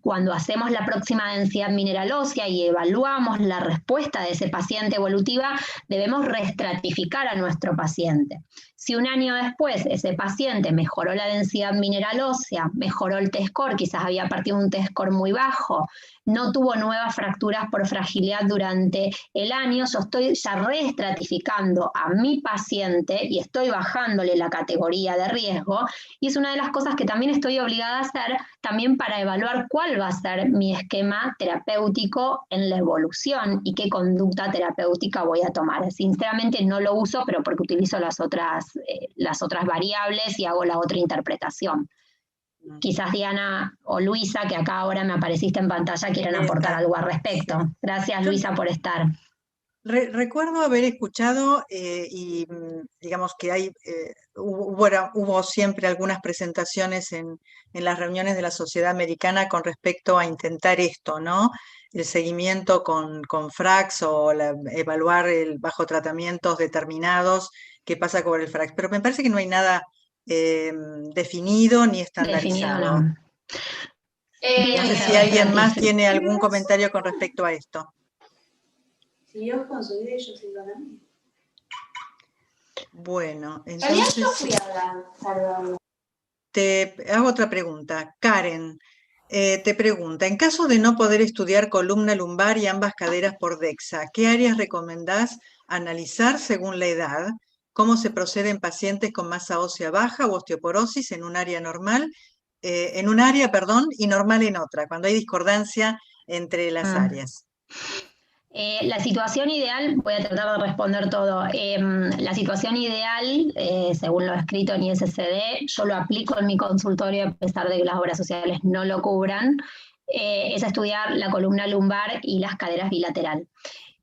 [SPEAKER 2] cuando hacemos la próxima densidad mineral ósea y evaluamos la respuesta de ese paciente evolutiva, debemos reestratificar a nuestro paciente. Si un año después ese paciente mejoró la densidad mineral ósea, mejoró el T-score, quizás había partido un T-score muy bajo, no tuvo nuevas fracturas por fragilidad durante el año, yo estoy ya reestratificando a mi paciente y estoy bajándole la categoría de riesgo, y es una de las cosas que también estoy obligada a hacer también para evaluar cuál va a ser mi esquema terapéutico en la evolución y qué conducta terapéutica voy a tomar. Sinceramente no lo uso, pero porque utilizo las otras variables y hago la otra interpretación. Quizás Diana o Luisa, que acá ahora me apareciste en pantalla, quieran aportar algo al respecto. Sí. Gracias, Luisa, por estar.
[SPEAKER 1] Recuerdo haber escuchado y digamos que hubo siempre algunas presentaciones en las reuniones de la Sociedad Americana con respecto a intentar esto, ¿no? El seguimiento con FRAX o evaluar el bajo tratamientos determinados que pasa con el FRAX. Pero me parece que no hay nada definido ni estandarizado.
[SPEAKER 2] Definido, no.
[SPEAKER 1] No sé si alguien más tiene algún comentario con respecto a esto.
[SPEAKER 4] Si yo consolidé, ellos iban a mí.
[SPEAKER 1] Bueno, entonces
[SPEAKER 4] yo fui a
[SPEAKER 1] te hago otra pregunta. Karen te pregunta, en caso de no poder estudiar columna lumbar y ambas caderas por DEXA, ¿qué áreas recomendás analizar según la edad? ¿Cómo se procede en pacientes con masa ósea baja o osteoporosis en un área normal? Y normal en otra, cuando hay discordancia entre las áreas.
[SPEAKER 2] La situación ideal, voy a tratar de responder todo. La situación ideal, según lo escrito en ISCD, yo lo aplico en mi consultorio a pesar de que las obras sociales no lo cubran, es estudiar la columna lumbar y las caderas bilateral.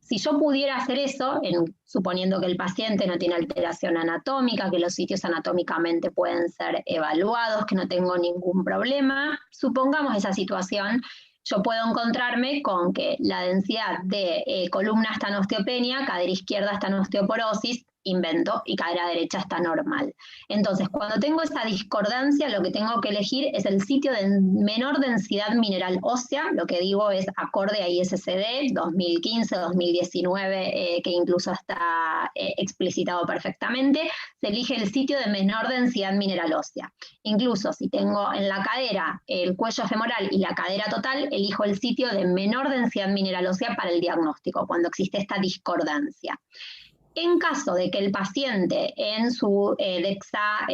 [SPEAKER 2] Si yo pudiera hacer eso, suponiendo que el paciente no tiene alteración anatómica, que los sitios anatómicamente pueden ser evaluados, que no tengo ningún problema, supongamos esa situación, yo puedo encontrarme con que la densidad de columna está en osteopenia, cadera izquierda está en osteoporosis, invento, y cadera derecha está normal. Entonces, cuando tengo esa discordancia, lo que tengo que elegir es el sitio de menor densidad mineral ósea, lo que digo es acorde a ISSD 2015-2019, que incluso está explicitado perfectamente, se elige el sitio de menor densidad mineral ósea. Incluso si tengo en la cadera el cuello femoral y la cadera total, elijo el sitio de menor densidad mineral ósea para el diagnóstico, cuando existe esta discordancia. En caso de que el paciente en su DEXA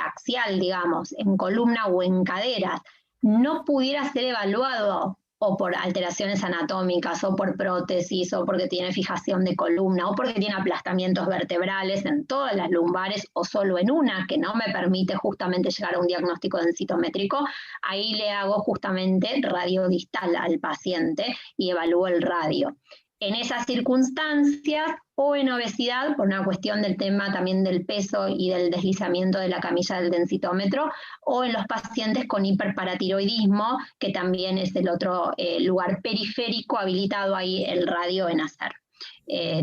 [SPEAKER 2] axial, digamos, en columna o en caderas, no pudiera ser evaluado o por alteraciones anatómicas, o por prótesis, o porque tiene fijación de columna, o porque tiene aplastamientos vertebrales en todas las lumbares, o solo en una, que no me permite justamente llegar a un diagnóstico densitométrico, ahí le hago justamente radio distal al paciente y evalúo el radio. En esas circunstancias, o en obesidad, por una cuestión del tema también del peso y del deslizamiento de la camilla del densitómetro, o en los pacientes con hiperparatiroidismo, que también es el otro lugar periférico habilitado ahí el radio en hacer.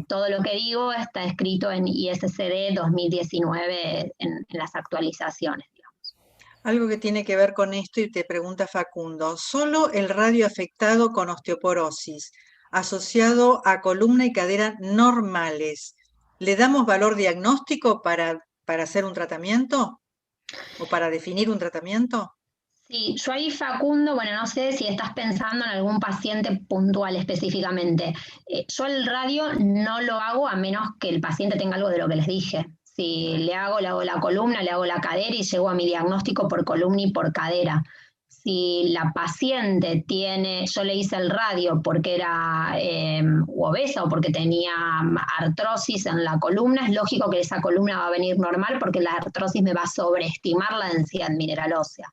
[SPEAKER 2] Todo lo que digo está escrito en ISSD 2019 en las actualizaciones.
[SPEAKER 1] Algo que tiene que ver con esto, y te pregunta Facundo, ¿solo el radio afectado con osteoporosis asociado a columna y cadera normales, le damos valor diagnóstico para hacer un tratamiento o para definir un tratamiento?
[SPEAKER 2] Sí, yo ahí, Facundo, bueno, no sé si estás pensando en algún paciente puntual específicamente. Yo el radio no lo hago a menos que el paciente tenga algo de lo que les dije. Si le hago la columna, le hago la cadera y llego a mi diagnóstico por columna y por cadera. Si la paciente tiene, yo le hice el radio porque era obesa o porque tenía artrosis en la columna, es lógico que esa columna va a venir normal porque la artrosis me va a sobreestimar la densidad mineral ósea.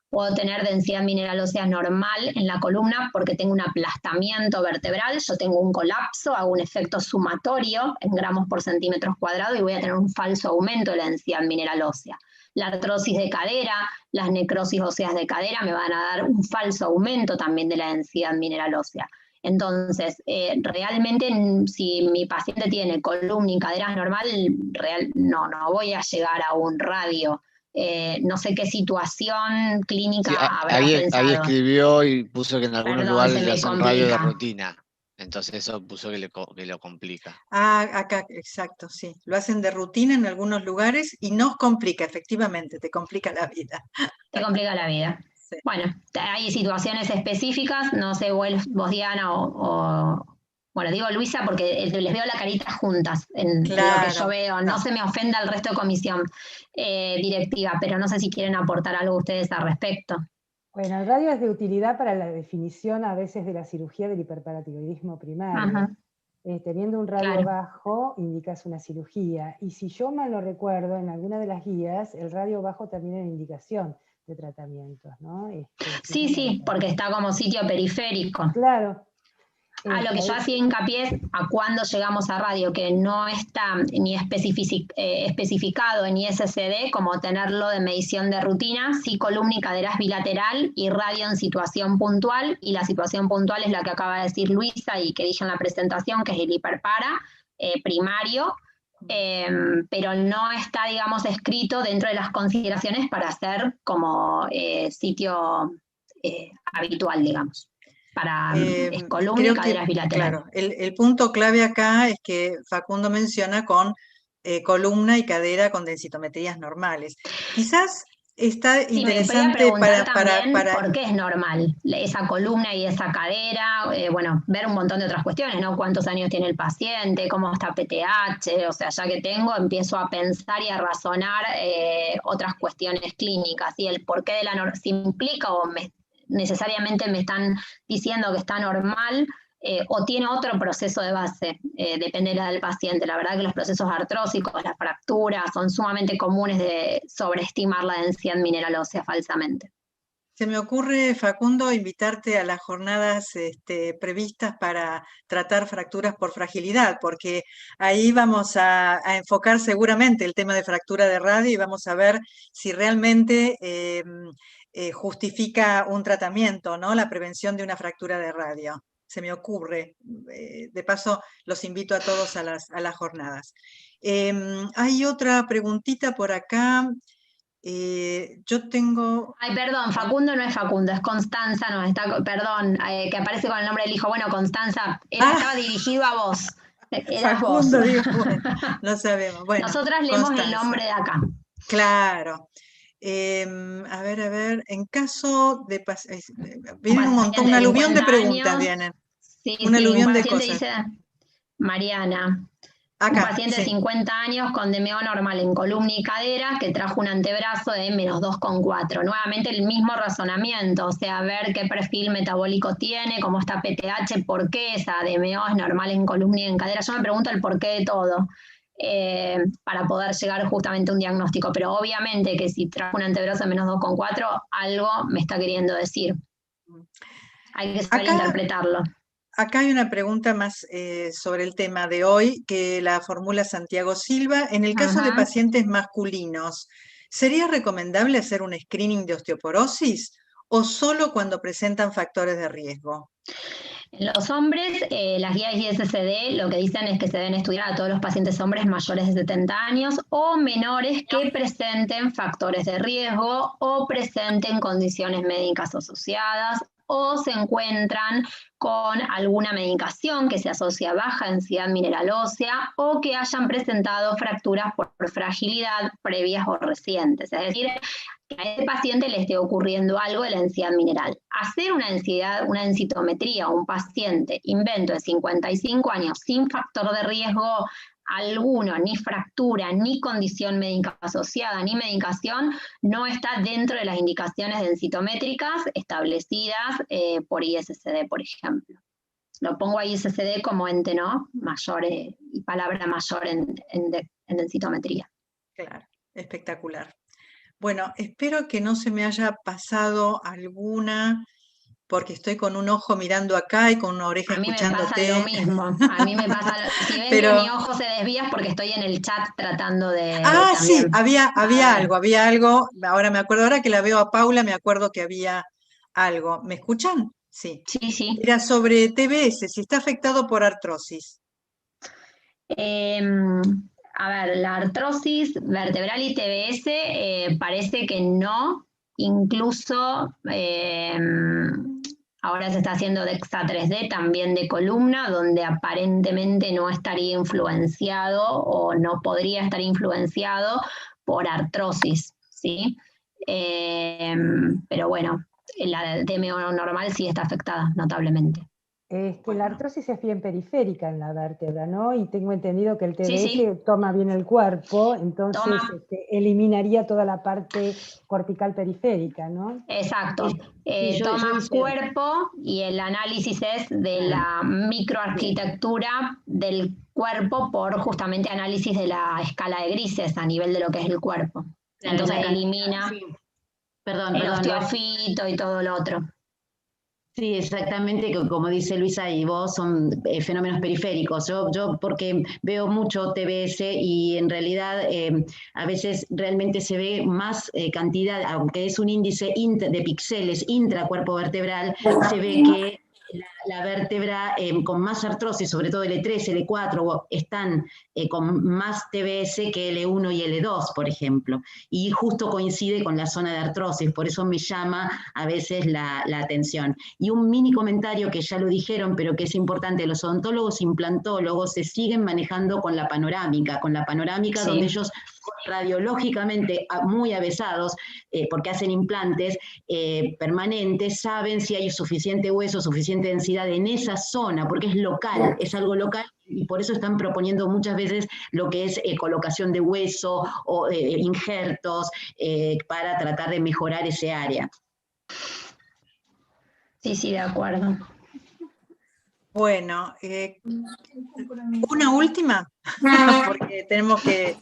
[SPEAKER 2] Puedo tener densidad mineral ósea normal en la columna porque tengo un aplastamiento vertebral, yo tengo un colapso, hago un efecto sumatorio en gramos por centímetros cuadrados y voy a tener un falso aumento de la densidad mineral ósea. La artrosis de cadera, las necrosis óseas de cadera me van a dar un falso aumento también de la densidad mineral ósea. Entonces, realmente si mi paciente tiene columna y cadera normal, no voy a llegar a un radio. No sé qué situación clínica habrá pensado.
[SPEAKER 3] Ahí escribió y puso que en algunos lugares le hacen radio de rutina. Entonces eso puso que lo complica.
[SPEAKER 1] Acá, exacto, sí. Lo hacen de rutina en algunos lugares y nos complica, efectivamente, te complica la vida.
[SPEAKER 2] Te complica la vida. Sí. Bueno, hay situaciones específicas, no sé, vos Diana, bueno, digo Luisa porque les veo la carita juntas en lo que yo veo. No se me ofenda el resto de comisión directiva, pero no sé si quieren aportar algo ustedes al respecto.
[SPEAKER 5] Bueno, el radio es de utilidad para la definición a veces de la cirugía del hiperparatiroidismo primario. Teniendo un radio bajo, indicas una cirugía. Y si yo mal no recuerdo, en alguna de las guías, el radio bajo también era indicación de tratamientos, ¿no?
[SPEAKER 2] Sí, porque está como sitio periférico.
[SPEAKER 5] Claro.
[SPEAKER 2] A lo que yo hacía hincapié es a cuando llegamos a radio, que no está ni especificado en ISSD como tenerlo de medición de rutina, sí columna y cadera es bilateral y radio en situación puntual, y la situación puntual es la que acaba de decir Luisa y que dije en la presentación, que es el hiperpara primario, pero no está, digamos, escrito dentro de las consideraciones para hacer como sitio habitual, digamos. Para columna y caderas bilaterales.
[SPEAKER 1] Claro, el punto clave acá es que Facundo menciona con columna y cadera con densitometrías normales. Quizás está interesante
[SPEAKER 2] para ¿por qué es normal esa columna y esa cadera? Bueno, ver un montón de otras cuestiones, ¿no? ¿Cuántos años tiene el paciente? ¿Cómo está PTH? O sea, ya que empiezo a pensar y a razonar otras cuestiones clínicas. Y el por qué de la si implica o necesariamente me están diciendo que está normal o tiene otro proceso de base, depende del paciente. La verdad que los procesos artrósicos, las fracturas, son sumamente comunes de sobreestimar la densidad mineral ósea falsamente.
[SPEAKER 1] Se me ocurre, Facundo, invitarte a las jornadas previstas para tratar fracturas por fragilidad, porque ahí vamos a enfocar seguramente el tema de fractura de radio y vamos a ver si realmente justifica un tratamiento, ¿no? La prevención de una fractura de radio. Se me ocurre. De paso, los invito a todos a las jornadas. Hay otra preguntita por acá. Yo tengo...
[SPEAKER 2] Ay, perdón, Facundo no es Facundo, es Constanza, no, perdón, que aparece con el nombre del hijo. Bueno, Constanza, estaba dirigido a vos. Eras
[SPEAKER 1] Facundo,
[SPEAKER 2] vos.
[SPEAKER 1] digo, bueno, no sabemos. Bueno,
[SPEAKER 2] nosotras leemos
[SPEAKER 1] Constanza.
[SPEAKER 2] El nombre de acá.
[SPEAKER 1] Claro. A ver, en caso de... vienen un montón, un aluvión de preguntas, vienen.
[SPEAKER 2] Sí,
[SPEAKER 1] un aluvión de cosas.
[SPEAKER 2] Dice, Mariana,
[SPEAKER 1] acá,
[SPEAKER 2] un paciente de 50 años con DMO normal en columna y cadera que trajo un antebrazo de menos 2,4. Nuevamente el mismo razonamiento, o sea, ver qué perfil metabólico tiene, cómo está PTH, por qué esa DMO es normal en columna y en cadera. Yo me pregunto el porqué de todo. Para poder llegar justamente a un diagnóstico, pero obviamente que si trajo un antebrazo de menos 2,4, algo me está queriendo decir. Hay que saber interpretarlo.
[SPEAKER 1] Acá hay una pregunta más sobre el tema de hoy, que la formula Santiago Silva. En el caso de pacientes masculinos, ¿sería recomendable hacer un screening de osteoporosis o solo cuando presentan factores de riesgo?
[SPEAKER 2] En los hombres, las guías ISCD lo que dicen es que se deben estudiar a todos los pacientes hombres mayores de 70 años o menores que presenten factores de riesgo o presenten condiciones médicas asociadas o se encuentran con alguna medicación que se asocia a baja densidad mineral ósea o que hayan presentado fracturas por fragilidad previas o recientes. Es decir, que a ese paciente le esté ocurriendo algo de la densidad mineral. Hacer una densitometría a un paciente invento de 55 años sin factor de riesgo alguno, ni fractura, ni condición médica asociada, ni medicación, no está dentro de las indicaciones densitométricas establecidas por ISCD, por ejemplo. Lo pongo a ISCD como ente, ¿no? Mayor y palabra mayor en densitometría.
[SPEAKER 1] Claro, espectacular. Bueno, espero que no se me haya pasado alguna, porque estoy con un ojo mirando acá y con una oreja escuchándote.
[SPEAKER 2] A mí me pasa lo mismo. A mí me pasa, si ven que mi ojo se desvía es porque estoy en el chat tratando de...
[SPEAKER 1] sí, había algo. Ahora me acuerdo, ahora que la veo a Paula, me acuerdo que había algo. ¿Me escuchan? Sí.
[SPEAKER 2] Sí.
[SPEAKER 1] Era sobre TBS, si está afectado por artrosis.
[SPEAKER 2] A ver, la artrosis vertebral y TBS parece que no, incluso ahora se está haciendo DEXA 3D también de columna, donde aparentemente no estaría influenciado o no podría estar influenciado por artrosis, ¿sí? Pero bueno, la DMO normal sí está afectada notablemente.
[SPEAKER 5] La artrosis es bien periférica en la vértebra, ¿no? Y tengo entendido que el TBS toma bien el cuerpo, entonces eliminaría toda la parte cortical periférica, ¿no?
[SPEAKER 2] Exacto. Toma cuerpo y el análisis es de la microarquitectura del cuerpo por justamente análisis de la escala de grises a nivel de lo que es el cuerpo. Entonces elimina el osteofito y todo lo otro.
[SPEAKER 6] Sí, exactamente, como dice Luisa y vos, son fenómenos periféricos. Yo porque veo mucho TBS y en realidad a veces realmente se ve más cantidad, aunque es un índice de píxeles intracuerpo vertebral, se ve que la vértebra con más artrosis, sobre todo L3, L4, están con más TBS que L1 y L2, por ejemplo. Y justo coincide con la zona de artrosis, por eso me llama a veces la atención. Y un mini comentario que ya lo dijeron, pero que es importante, los odontólogos implantólogos se siguen manejando con la panorámica donde ellos radiológicamente muy avesados, porque hacen implantes permanentes, saben si hay suficiente hueso, suficiente densidad en esa zona, porque es local, es algo local, y por eso están proponiendo muchas veces lo que es colocación de hueso o injertos para tratar de mejorar ese área.
[SPEAKER 2] Sí, de acuerdo.
[SPEAKER 1] Bueno, una última, porque tenemos que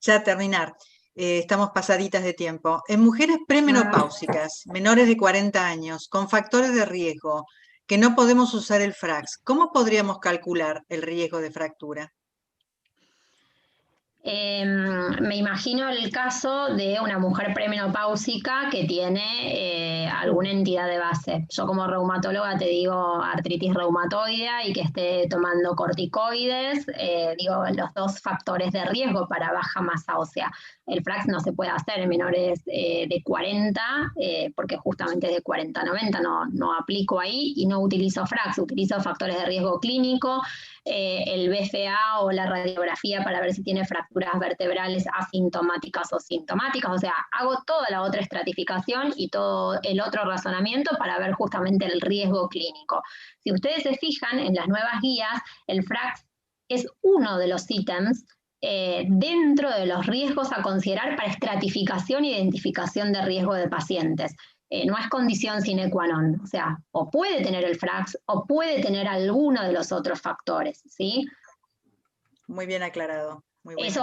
[SPEAKER 1] ya terminar. estamos pasaditas de tiempo. En mujeres premenopáusicas, menores de 40 años, con factores de riesgo, que no podemos usar el Frax, ¿cómo podríamos calcular el riesgo de fractura?
[SPEAKER 2] Me imagino el caso de una mujer premenopáusica que tiene alguna entidad de base. Yo como reumatóloga te digo artritis reumatoidea y que esté tomando corticoides, digo los dos factores de riesgo para baja masa ósea. El Frax no se puede hacer en menores de 40, porque justamente de 40 a 90 no aplico ahí y no utilizo Frax, utilizo factores de riesgo clínico, el BFA o la radiografía para ver si tiene fracturas vertebrales asintomáticas o sintomáticas, o sea, hago toda la otra estratificación y todo el otro razonamiento para ver justamente el riesgo clínico. Si ustedes se fijan en las nuevas guías, el Frax es uno de los ítems dentro de los riesgos a considerar para estratificación e identificación de riesgo de pacientes. No es condición sine qua non, o sea, o puede tener el Frax o puede tener alguno de los otros factores, ¿sí?
[SPEAKER 1] Muy bien aclarado. Muy bien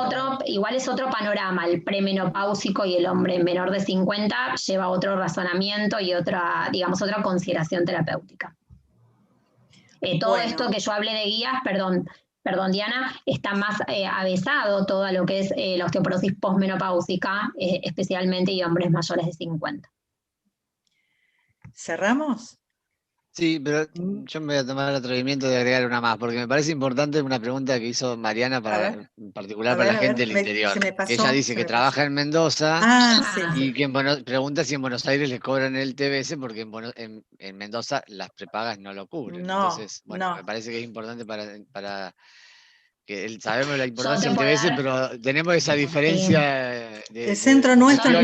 [SPEAKER 2] igual es otro panorama, el premenopáusico y el hombre menor de 50 lleva otro razonamiento y otra, digamos, otra consideración terapéutica. Todo esto que yo hablé de guías, perdón Diana, está más avesado todo lo que es la osteoporosis posmenopáusica, especialmente y hombres mayores de 50.
[SPEAKER 1] ¿Cerramos?
[SPEAKER 3] Sí, pero yo me voy a tomar el atrevimiento de agregar una más, porque me parece importante una pregunta que hizo Mariana, en particular para la gente del interior. Ella dice que trabaja en Mendoza y que pregunta si en Buenos Aires le cobran el TBS porque en Mendoza las prepagas no lo cubren. Entonces, bueno, me parece que es importante para que sabemos la importancia del TBS, pero tenemos esa diferencia.
[SPEAKER 1] El centro nuestro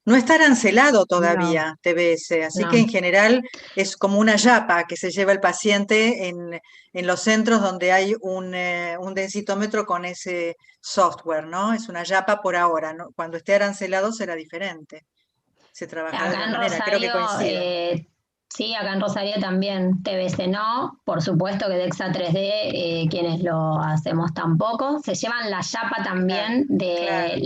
[SPEAKER 1] no está arancelado todavía, TBS, así que en general es como una yapa que se lleva el paciente en los centros donde hay un densitómetro con ese software, ¿no? Es una yapa por ahora, ¿no? Cuando esté arancelado será diferente. Se trabaja de otra manera, creo que coincide.
[SPEAKER 2] Sí, acá en Rosario también, TBC no, por supuesto que DEXA 3D, quienes lo hacemos tampoco. Se llevan la yapa también de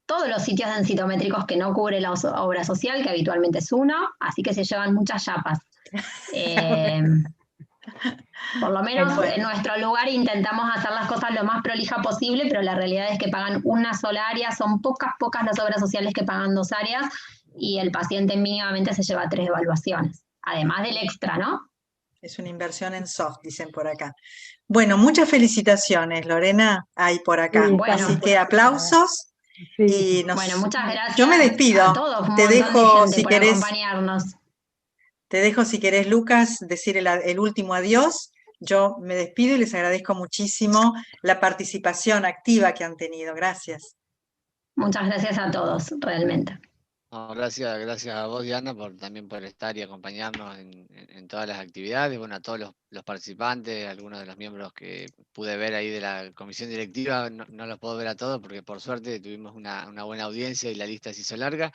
[SPEAKER 2] todos los sitios densitométricos que no cubre la obra social, que habitualmente es uno, así que se llevan muchas yapas. Por lo menos en nuestro lugar intentamos hacer las cosas lo más prolija posible, pero la realidad es que pagan una sola área, son pocas las obras sociales que pagan 2 áreas, y el paciente mínimamente se lleva 3 evaluaciones, además del extra, ¿no?
[SPEAKER 1] Es una inversión en soft, dicen por acá. Bueno, muchas felicitaciones, Lorena, hay por acá. Así que aplausos. Y
[SPEAKER 2] muchas gracias.
[SPEAKER 1] Yo me despido.
[SPEAKER 2] A todos,
[SPEAKER 1] te dejo si
[SPEAKER 2] por
[SPEAKER 1] querés
[SPEAKER 2] acompañarnos.
[SPEAKER 1] Te dejo si querés, Lucas, decir el último adiós. Yo me despido y les agradezco muchísimo la participación activa que han tenido. Gracias.
[SPEAKER 2] Muchas gracias a todos, realmente.
[SPEAKER 3] No, gracias a vos, Diana, también por estar y acompañarnos en todas las actividades. Bueno, a todos los participantes, algunos de los miembros que pude ver ahí de la comisión directiva, no los puedo ver a todos porque por suerte tuvimos una buena audiencia y la lista se hizo larga.